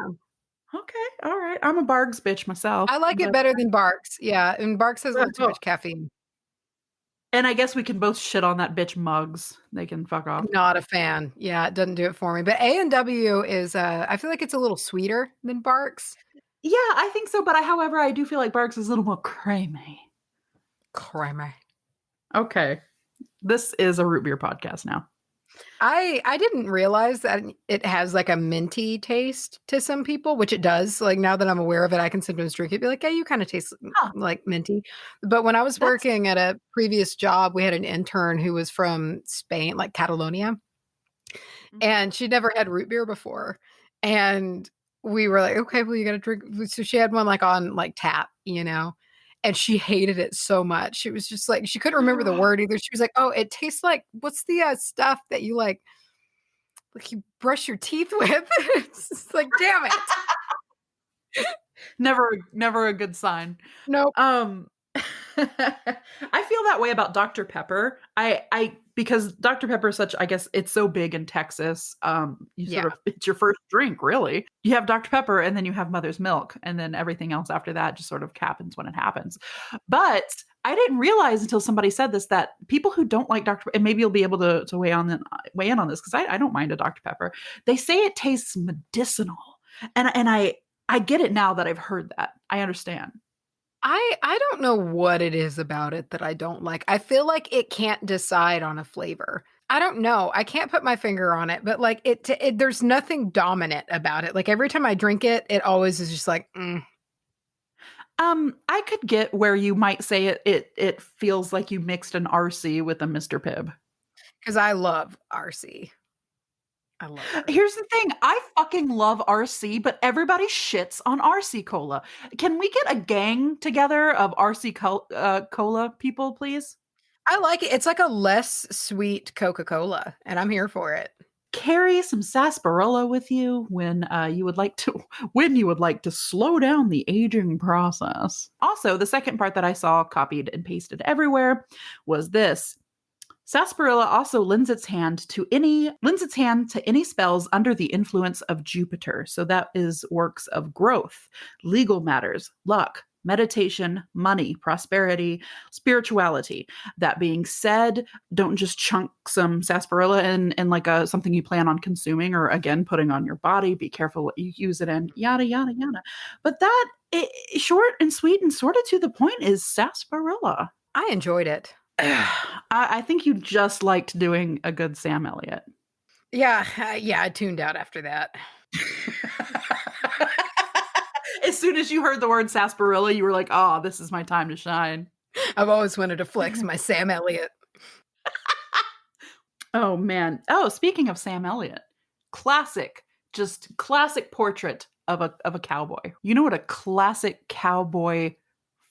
Okay. All right. I'm a Bargs bitch myself. I like it But better than Barks. Yeah. And Barks has a little too much caffeine. and I guess we can both shit on that bitch mugs. They can fuck off. Not a fan. Yeah, it doesn't do it for me. But A&W is, I feel like it's a little sweeter than Barks. Yeah, I think so. But however, I do feel like Barks is a little more creamy. Creamy. Okay. This is a root beer podcast now. I didn't realize that it has like a minty taste to some people, which it does. Like now that I'm aware of it, I can sometimes drink it, be like, yeah, you kind of taste like minty. But when I was working at a previous job, we had an intern who was from Spain, like Catalonia, and she'd never had root beer before. And we were like, okay, well, you got to drink. So she had one like on like tap, you know, and she hated it so much. It was just like, she couldn't remember the word either. She was like, oh, it tastes like, what's the stuff that you like you brush your teeth with? It's just like, damn it. Never a good sign. Nope. I feel that way about Dr. Pepper. I because Dr. Pepper is such, I guess it's so big in Texas. It's your first drink, really. You have Dr. Pepper and then you have Mother's Milk, and then everything else after that just sort of happens when it happens. But I didn't realize until somebody said this that people who don't like Dr. and maybe you'll be able to weigh in on this because I don't mind a Dr. Pepper. They say it tastes medicinal, and I get it now that I've heard that. I understand. I don't know what it is about it that I don't like. I feel like it can't decide on a flavor. I don't know. I can't put my finger on it, but like it there's nothing dominant about it. Like every time I drink it, it always is just like, I could get where you might say it feels like you mixed an RC with a Mr. Pibb. Because I love RC. I love it. Here's the thing. I fucking love RC, but everybody shits on RC Cola. Can we get a gang together of RC Cola people, please? I like it. It's like a less sweet Coca-Cola, and I'm here for it. Carry some sarsaparilla with you when you would like to slow down the aging process. Also, the second part that I saw copied and pasted everywhere was this. Sarsaparilla also lends its hand to any spells under the influence of Jupiter. So that is works of growth, legal matters, luck, meditation, money, prosperity, spirituality. That being said, don't just chunk some sarsaparilla in like something you plan on consuming or again putting on your body. Be careful what you use it in, yada yada yada. But that short and sweet and sort of to the point is sarsaparilla. I enjoyed it. I think you just liked doing a good Sam Elliott. Yeah, I tuned out after that. As soon as you heard the word sarsaparilla, you were like, oh, this is my time to shine. I've always wanted to flex my Sam Elliott. Oh, man. Oh, speaking of Sam Elliott, classic portrait of a cowboy. You know what a classic cowboy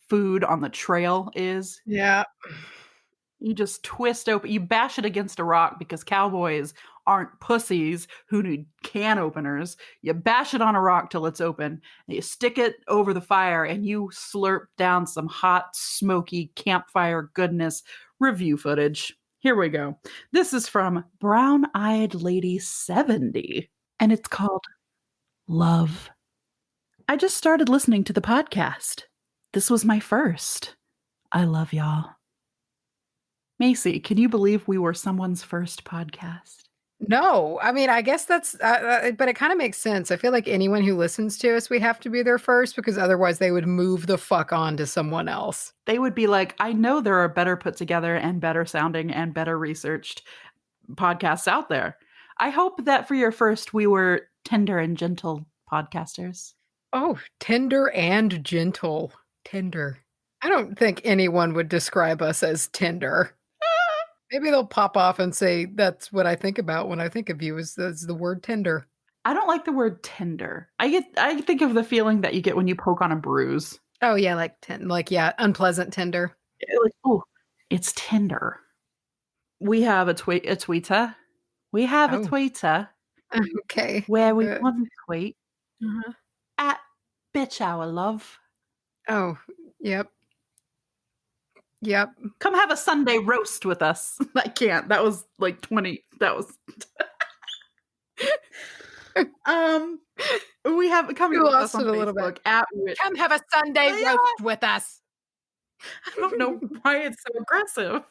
food on the trail is? Yeah. You just twist open, you bash it against a rock because cowboys aren't pussies who need can openers. You bash it on a rock till it's open, and you stick it over the fire, and you slurp down some hot, smoky campfire goodness. Review footage. Here we go. This is from Brown Eyed Lady 70, and it's called Love. I just started listening to the podcast. This was my first. I love y'all. Macy, can you believe we were someone's first podcast? No, I mean, I guess that's, but it kind of makes sense. I feel like anyone who listens to us, we have to be their first because otherwise they would move the fuck on to someone else. They would be like, I know there are better put together and better sounding and better researched podcasts out there. I hope that for your first, we were tender and gentle podcasters. Oh, tender and gentle. Tender. I don't think anyone would describe us as tender. Maybe they'll pop off and say, that's what I think about when I think of you is the word tender. I don't like the word tender. I think of the feeling that you get when you poke on a bruise. Oh, yeah, like unpleasant tender. Like, oh, it's tender. We have a tweeter. We have a Oh, tweeter okay. where we Good. one tweet Uh-huh. at Bitch Hour Love. Oh, yep. Yep. Come have a Sunday roast with us. I can't. That was like 20. That was we have it coming You with us lost on it a little bit. Facebook at Witch. Come have a Sunday Yeah. roast with us. I don't know why it's so aggressive.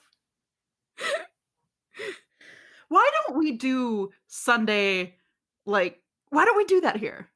Why don't we do Sunday, like, why don't we do that here?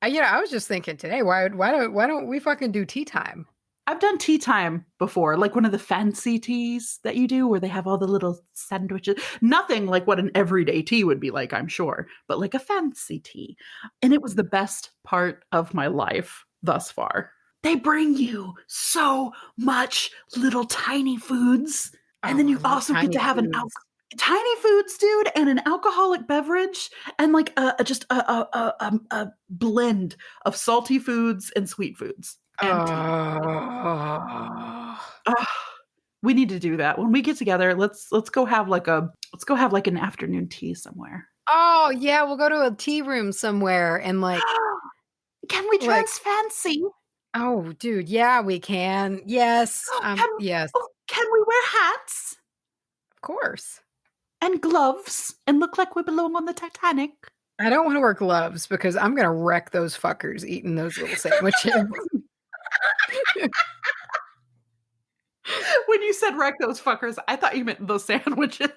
I was just thinking today, why don't we fucking do tea time? I've done tea time before, like one of the fancy teas that you do where they have all the little sandwiches. Nothing like what an everyday tea would be like, I'm sure, but like a fancy tea. And it was the best part of my life thus far. They bring you so much little tiny foods. And then Oh, you I love also get tiny to have foods. tiny foods, dude, and an alcoholic beverage, and like just a blend of salty foods and sweet foods and tea. Oh. Ugh, we need to do that when we get together. Let's go have like an afternoon tea somewhere. Oh, yeah, we'll go to a tea room somewhere and like Can we like dress fancy? oh, dude, yeah, we can. Yes. Yes, Can we wear hats of course. and gloves and look like we belong on the Titanic? I don't want to wear gloves because I'm gonna wreck those fuckers eating those little sandwiches. When you said wreck those fuckers, I thought you meant those sandwiches.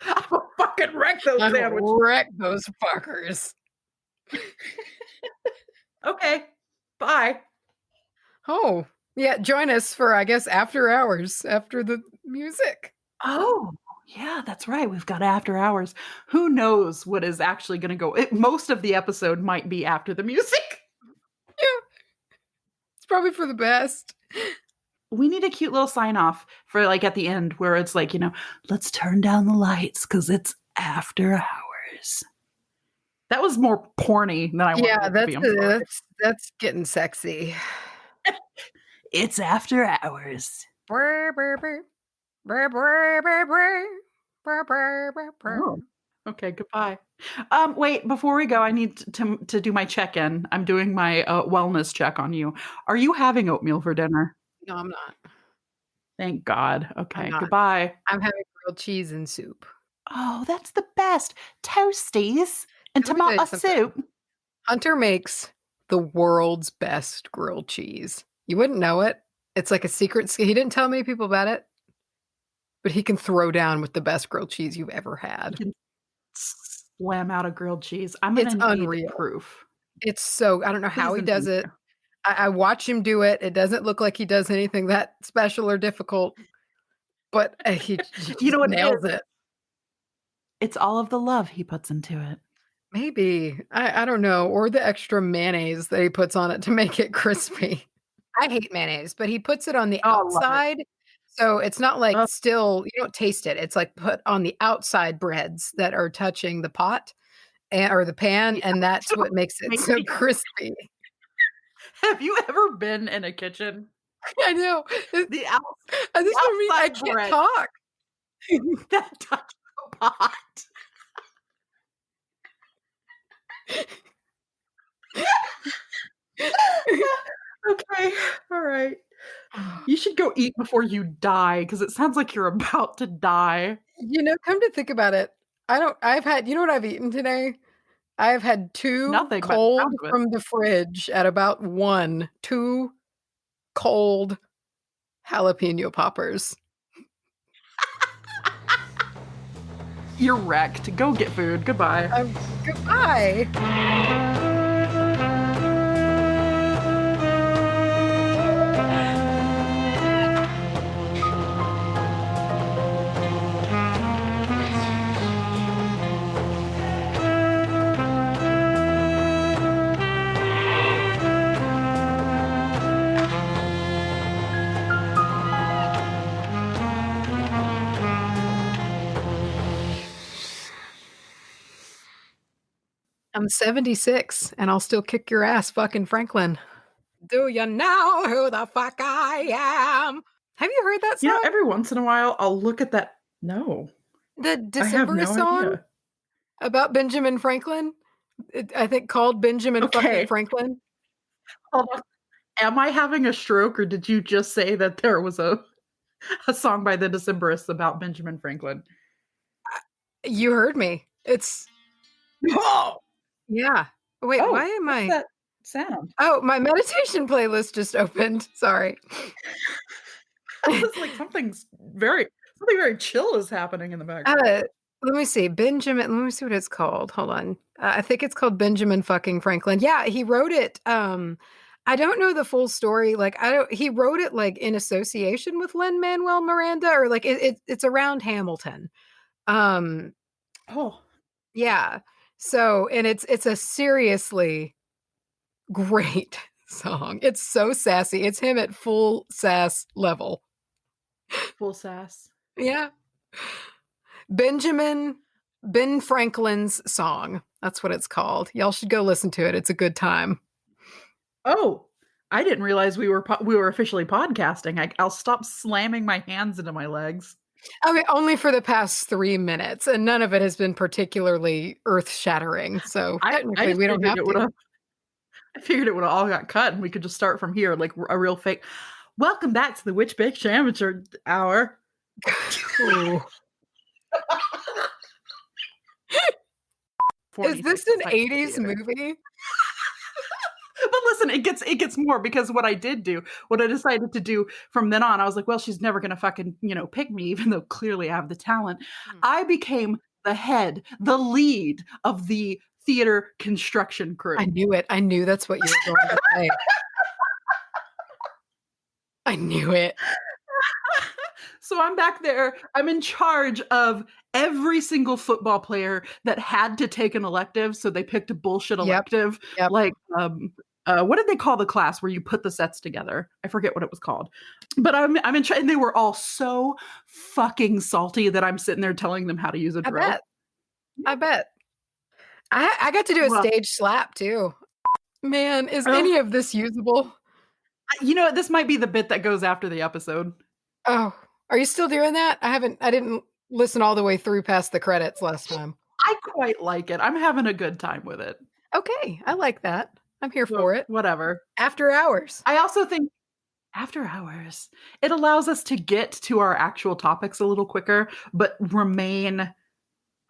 I will fucking wreck those I sandwiches. will wreck those fuckers. Okay, bye. Oh, yeah, join us for, I guess, after hours, after the music. Oh, yeah, that's right. We've got after hours. Who knows what is actually going to go? Most of the episode might be after the music. Yeah, it's probably for the best. We need a cute little sign off for like at the end where it's like, let's turn down the lights because it's after hours. That was more porny than I wanted Yeah, it to be. I'm sorry. that's getting sexy. It's after hours. Brr, brr, brr. Brr, brr, brr, brr. Brr, brr, brr, brr. Oh, okay, goodbye. Wait, before we go, I need to do my check-in. I'm doing my wellness check on you. Are you having oatmeal for dinner? No, I'm not. Thank God. I'm Okay, not. goodbye. I'm having grilled cheese and soup. Oh, that's the best. Toasties and Let me tell you tomato something. soup. Hunter makes the world's best grilled cheese. You wouldn't know it. It's like a secret. He didn't tell many people about it, but he can throw down with the best grilled cheese you've ever had. You can slam out a grilled cheese. I'm gonna It's need unreal. proof. It's so, I don't know how Please he and does thank it. I watch him do it. It doesn't look like he does anything that special or difficult, but he just You know what it nails is? it. It's all of the love he puts into it. Maybe. I don't know. Or the extra mayonnaise that he puts on it to make it crispy. I hate mayonnaise, but he puts it on the Oh, I love it. outside. So it's not like Oh. still, you don't taste it. It's like put on the outside breads that are touching the pot or the pan, Yeah, and that's what makes it so maybe. crispy. Have you ever been in a kitchen? I know. The This is what I mean. I outside can't bread. talk. That touch the pot. Okay, all right. You should go eat before you die because it sounds like you're about to die. Come to think about it, I've had, you know what I've eaten today? I've had 2 Nothing but the cold sound of it. from the fridge at about 2 cold jalapeno poppers. You're wrecked. Go get food. Goodbye. Goodbye. I'm 76 and I'll still kick your ass, fucking Franklin. Do you know who the fuck I am? Have you heard that song? Every once in a while, I'll look at that. No, The I have December no song idea. about Benjamin Franklin? I think called Benjamin fucking Okay, Franklin. hold on. Am I having a stroke, or did you just say that there was a song by the Decemberists about Benjamin Franklin? You heard me. It's Oh, yeah. Wait, why am what's I? that sound? Oh, my meditation playlist just opened. Sorry. I was like, something very chill is happening in the background. Let me see. Benjamin, let me see what it's called. Hold on. I think it's called Benjamin fucking Franklin. Yeah, he wrote it. I don't know the full story. Like, he wrote it like in association with Lin-Manuel Miranda, or like it's around Hamilton. Oh, Yeah. So, and it's a seriously great song. It's so sassy. It's him at full sass level. full sass. Yeah. Ben Franklin's song. That's what it's called. Y'all should go listen to it. It's a good time. Oh, I didn't realize we were officially podcasting. I'll stop slamming my hands into my legs. I mean, only for the past 3 minutes, and none of it has been particularly earth-shattering. So technically, we don't have to. I figured it would have all got cut, and we could just start from here, like a real fake. Welcome back to the Witch Bitch Amateur Hour. Is this an 80s movie? But listen, it gets more, because what I decided to do from then on, I was like, well, she's never gonna fucking, pick me, even though clearly I have the talent. I became the lead of the theater construction crew. I knew it. I knew that's what you were going to say. I knew it. So I'm back there. I'm in charge of every single football player that had to take an elective. So they picked a bullshit elective. Yep. Like, what did they call the class where you put the sets together? I forget what it was called. But I'm in charge, and they were all so fucking salty that I'm sitting there telling them how to use a drill. I bet. I got to do a stage slap too. Man, is any of this usable? This might be the bit that goes after the episode. Oh, are you still doing that? I didn't listen all the way through past the credits last time. I quite like it. I'm having a good time with it. Okay, I like that. I'm here for it. Whatever. After hours. I also think after hours, it allows us to get to our actual topics a little quicker, but remain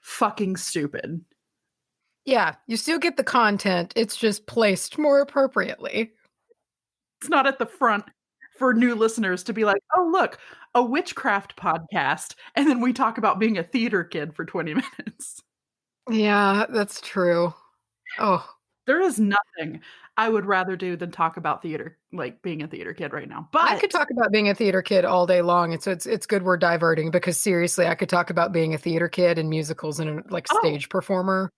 fucking stupid. Yeah, you still get the content. It's just placed more appropriately. It's not at the front for new listeners to be like, oh, look, a witchcraft podcast. And then we talk about being a theater kid for 20 minutes. Yeah, that's true. Oh, there is nothing I would rather do than talk about theater, like being a theater kid right now. But I could talk about being a theater kid all day long. And so it's good we're diverting, because seriously, I could talk about being a theater kid and musicals and like stage performer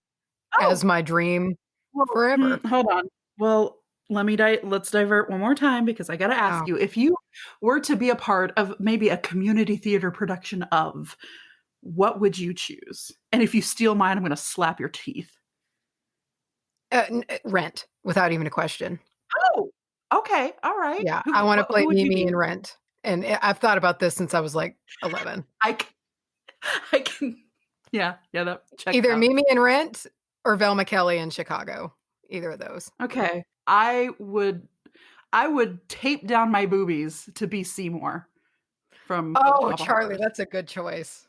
as my dream forever. Hold on. Well, let's divert one more time, because I got to ask you, if you were to be a part of maybe a community theater production of, what would you choose? And if you steal mine, I'm going to slap your teeth. Rent, without even a question. Oh, okay. All right. Yeah, I want to play Mimi in Rent. And I've thought about this since I was like 11. I can. Yeah, that checks either out. Mimi in Rent or Velma Kelly in Chicago. Either of those. Okay. I would tape down my boobies to be Seymour from Charlye, that's a good choice.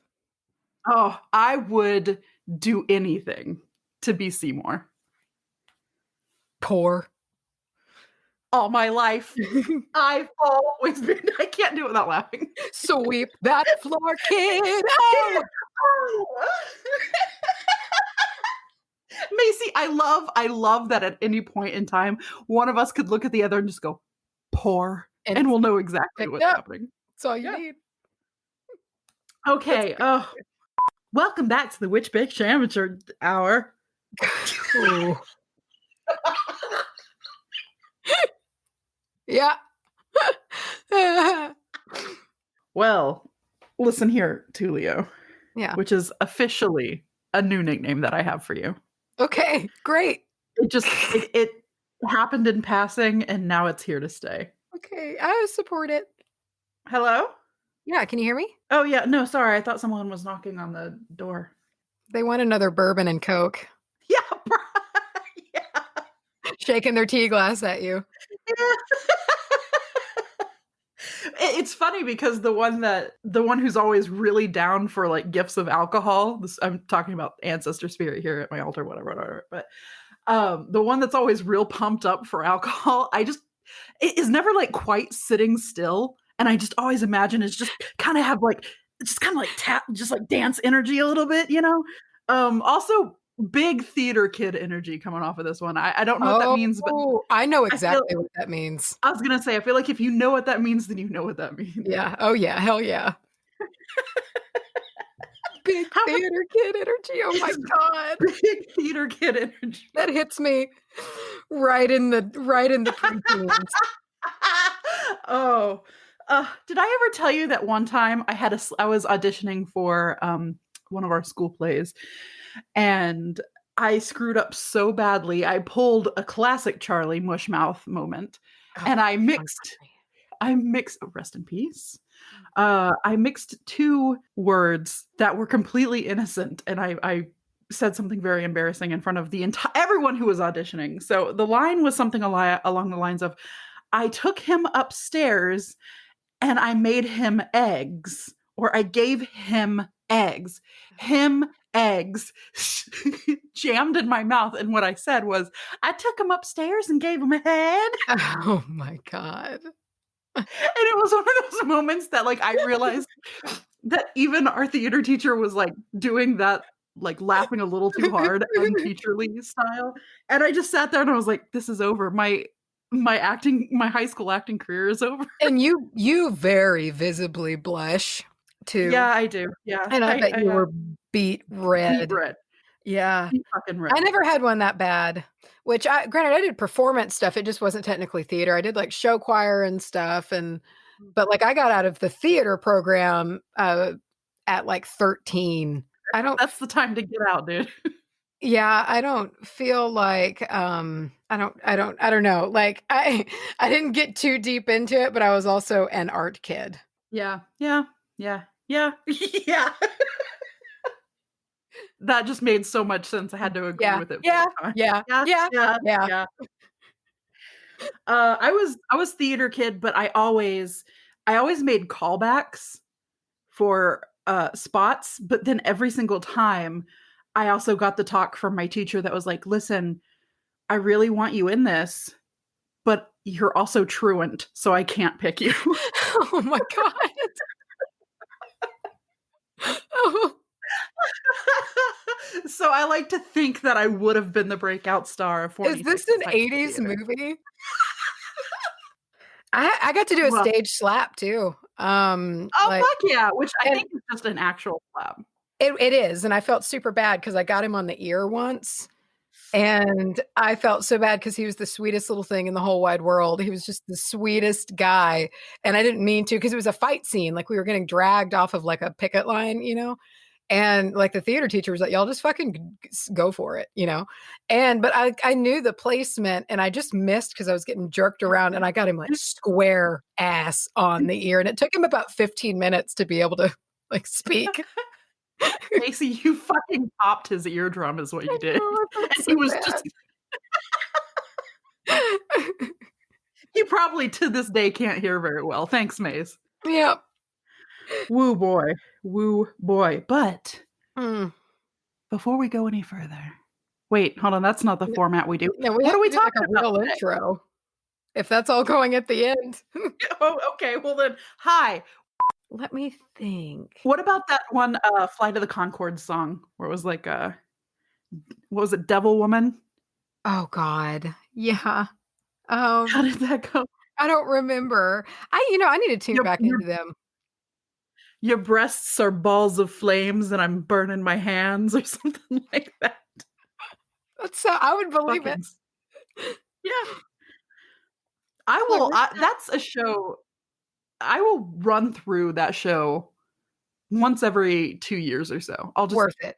Oh, I would do anything to be Seymour. Poor. All my life. I've always been. I can't do it without laughing. Sweep that floor, kid. Oh. Macy, I love that at any point in time, one of us could look at the other and just go, poor, and we'll know exactly what's happening. That's all you need. Okay. Welcome back to the Witch Bitch Amateur Hour. Yeah. Well, listen here, Tulio. Yeah. Which is officially a new nickname that I have for you. Okay, great. It happened in passing, and now it's here to stay. Okay, I support it. Hello? Yeah, can you hear me? Oh, yeah. No, sorry. I thought someone was knocking on the door. They want another bourbon and Coke, Yeah, yeah. shaking their tea glass at you. It's funny because the one who's always really down for like gifts of alcohol, I'm talking about ancestor spirit here at my altar, whatever. But the one that's always real pumped up for alcohol, it is never like quite sitting still. And I just always imagine it's just kind of have like just kind of like tap, just like dance energy a little bit, you know? Also big theater kid energy coming off of this one. I don't know what that means, but I know I feel exactly what that means. I was gonna say, I feel like if you know what that means, then you know what that means. Yeah. Oh, yeah. Hell yeah. Big How much theater kid energy. Oh my God. big theater kid energy? That hits me right in the preteens. Oh, did I ever tell you that one time I was auditioning for one of our school plays, and I screwed up so badly. I pulled a classic Charlye mushmouth moment, and I mixed. Rest in peace. I mixed two words that were completely innocent, and I said something very embarrassing in front of everyone who was auditioning. So the line was something along the lines of, "I took him upstairs and I made him eggs," or "I gave him eggs." Him eggs jammed in my mouth, and what I said was, "I took him upstairs and gave him a head." Oh my God. And it was one of those moments that like I realized that even our theater teacher was like doing that, like laughing a little too hard, unteacherly style. And I just sat there and I was like, this is over. My high school acting career is over. And you very visibly blush too. Yeah, I do. Yeah. And I bet you were beat red. Beet red. Yeah. Beet fucking red. I never had one that bad, granted, I did performance stuff. It just wasn't technically theater. I did like show choir and stuff. But like I got out of the theater program at like 13. That's the time to get out, dude. Yeah, I don't feel like I don't know. Like I didn't get too deep into it, but I was also an art kid. Yeah. Yeah. Yeah. Yeah. Yeah. That just made so much sense. I had to agree with it. Yeah. I was theater kid, but I always made callbacks for spots, but then every single time I also got the talk from my teacher that was like, "Listen, I really want you in this, but you're also truant, so I can't pick you." Oh my God. Oh. So I like to think that I would have been the breakout star of 46. Is this an 80s movie? I got to do a stage slap too. Oh, fuck yeah, which I think is just an actual slap. It is, and I felt super bad because I got him on the ear once, and I felt so bad because he was the sweetest little thing in the whole wide world. He was just the sweetest guy, and I didn't mean to because it was a fight scene. Like we were getting dragged off of like a picket line, you know? And like the theater teacher was like, "Y'all just fucking go for it," you know? But I knew the placement and I just missed because I was getting jerked around and I got him like square ass on the ear. And it took him about 15 minutes to be able to like speak. Macy, you fucking popped his eardrum is what you did. And he was just he probably to this day can't hear very well. Thanks, Mace. Yep. Woo boy. But before we go any further, wait, hold on. That's not the format we do. No, what are we talking about? A real intro. If that's all going at the end. Oh, okay. Well then, hi. Let me think. What about that one Flight of the Conchords song where it was like what was it, Devil Woman? Oh God. Yeah. How did that go? I don't remember. I need to tune back into them. Your breasts are balls of flames and I'm burning my hands or something like that. I would believe it. Yeah. That's a show. I will run through that show once every 2 years or so. I'll just Worth it.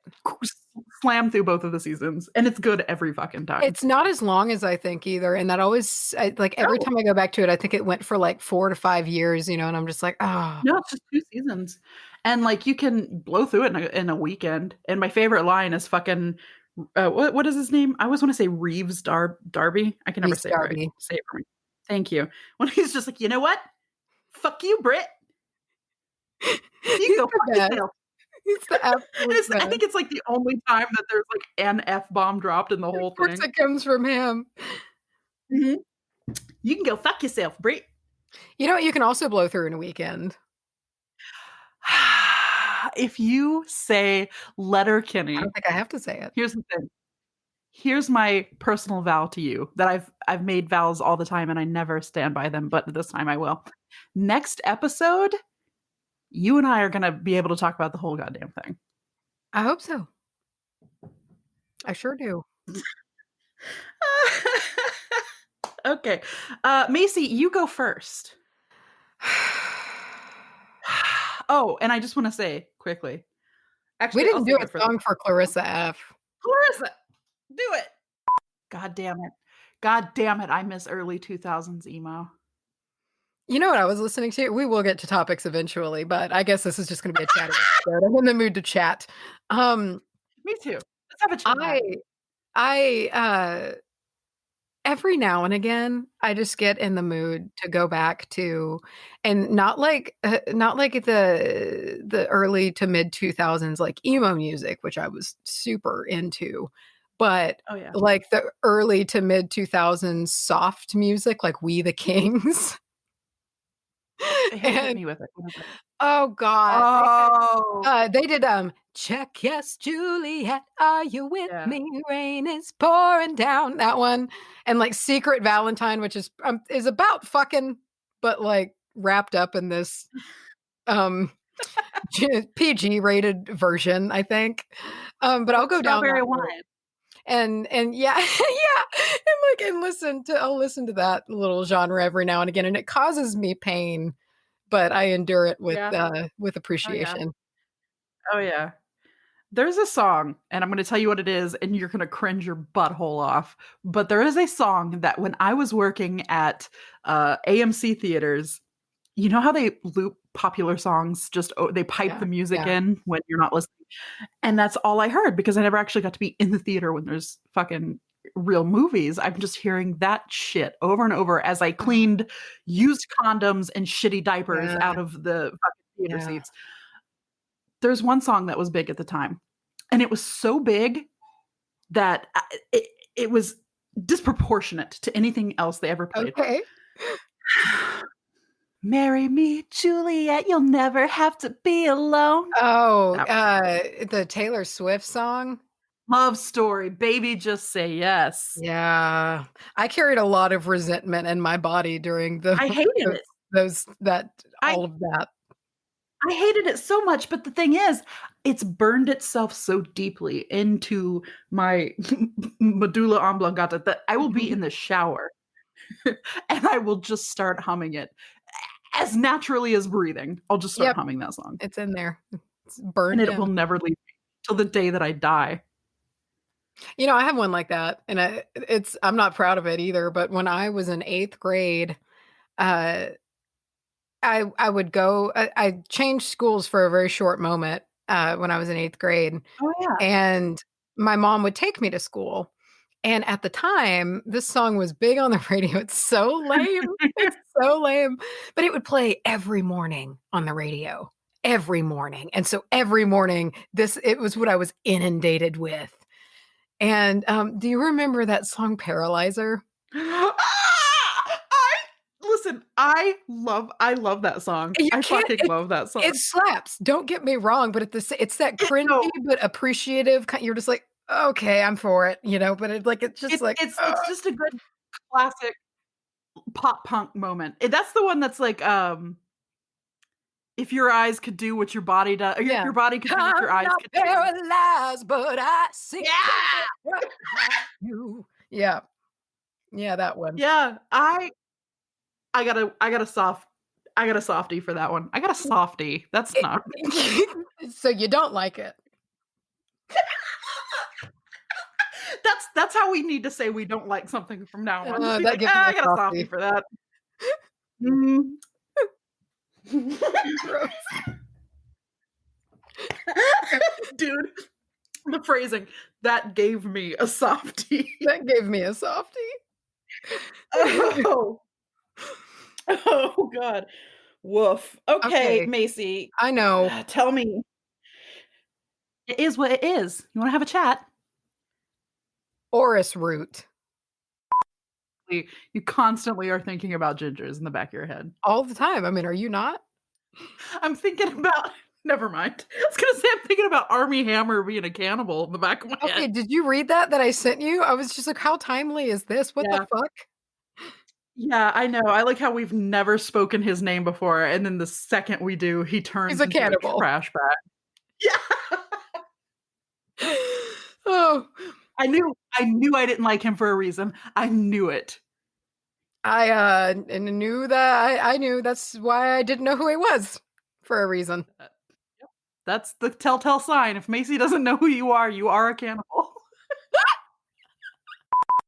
slam through both of the seasons, and it's good every fucking time. It's not as long as I think either, and that always like every No. time I go back to it, I think it went for like 4 to 5 years, and I'm just like, oh. No, it's just 2 seasons. And, like, you can blow through it in a weekend. And my favorite line is fucking what is his name? I always wanna say Reeves Darby. I can never Reese say it right. Darby. Say it for me. Thank you. When he's just like, "You know what? Fuck you, Brit. You He's go the fuck best. yourself." He's the absolute I best. think it's, like, the only time that there's, like, an F-bomb dropped in the whole Of course thing. it comes from him. Mhm. "You can go fuck yourself, Brit." You know what you can also blow through in a weekend? If you say I Letterkenny, don't think I have to say it. here's the thing. Here's my personal vow to you that I've made vows all the time and I never stand by them, but this time I will. Next episode, you and I are gonna be able to talk about the whole goddamn thing. I hope so. I sure do. Okay. Macy, you go first. Oh, and I just wanna say quickly. We Actually, I'll didn't do save a it for song for Clarissa F. Clarissa, do it. God damn it. God damn it, I miss early 2000s emo. You know what I was listening to? We will get to topics eventually, but I guess this is just gonna be a chatty episode. I'm in the mood to chat. Me too. Let's have a chat. I every now and again, I just get in the mood to go back to and not like the early to mid 2000s like emo music, which I was super into, but Oh, yeah. like the early to mid 2000s soft music like We the Kings. Hit And me with it. What is it? oh god, Oh, they did Check Yes Juliet, are you with yeah. me? Rain is pouring down. That one. And like Secret Valentine, which is about fucking, but like wrapped up in this um PG rated version, I think. But I'll go down Strawberry that road. wine. And yeah, yeah. I'll listen to that little genre every now and again, and it causes me pain, but I endure it with Yeah. Oh, yeah. appreciation. Oh, yeah. There's a song, and I'm gonna tell you what it is, and you're gonna cringe your butthole off, but there is a song that when I was working at, AMC theaters, you know how they loop popular songs, they pipe Yeah, the music yeah. in when you're not listening? And that's all I heard because I never actually got to be in the theater when there's fucking real movies. I'm just hearing that shit over and over as I cleaned used condoms and shitty diapers Yeah, out of the fucking theater yeah. seats. There's one song that was big at the time, and it was so big that it was disproportionate to anything else they ever played. Okay. Marry me, Juliet, you'll never have to be alone. Oh, That the Taylor Swift song? Love Story, Baby Just Say Yes. Yeah. I carried a lot of resentment in my body during I hated it. I all of that. I hated it so much, but the thing is, it's burned itself so deeply into my medulla oblongata that I will be in the shower and I will just start humming it as naturally as breathing. I'll just start Yep, humming that song, it's in there. It's and burned it will in. never leave me till the day that I die. I have one like that, and I'm not proud of it either, but when I was in 8th grade, uh, I would go I changed schools for a very short moment, when I was in 8th grade, Oh, yeah. and my mom would take me to school, and at the time, this song was big on the radio. It's so lame. It's so lame, but it would play every morning on the radio, every morning, and so every morning, it was what I was inundated with. And, do you remember that song Paralyzer? I listen, I love that song. You I can't fucking love that song. it slaps, don't get me wrong, but it's that cringy No, but appreciative you're just like, "Okay, I'm for it," but it's just like, it's just a good classic pop punk moment. That's the one that's like, if your eyes could do what your body does, or yeah. your body could do what I'm your eyes not could do. paralyzed, but I see Yeah! right behind you. Yeah. Yeah, that one. Yeah, I got a soft I got a softie for that one. I got a softie. That's not. So you don't like it. That's how we need to say we don't like something from now on. Just be That like, gives me I a got a softie for that. Gross. Dude, the phrasing, that gave me a softie. That gave me a softie. Oh. Oh, God. Woof. Okay, Okay. Macy. I know. Tell me. It is what it is. You want to have a chat? Orris root. You constantly are thinking about gingers in the back of your head. All the time. I mean, are you not? I'm thinking about... Never mind. I was going to say I'm thinking about Armie Hammer being a cannibal in the back of my head. Okay, did you read that I sent you? I was just like, how timely is this? What the fuck? Yeah, I know. I like how we've never spoken his name before, and then the second we do, he turns He's a into cannibal. a trash bag. Yeah. Oh. I knew I didn't like him for a reason. I knew it. I knew that I knew that's why I didn't know who he was for a reason. That's the telltale sign. If Macy doesn't know who you are a cannibal.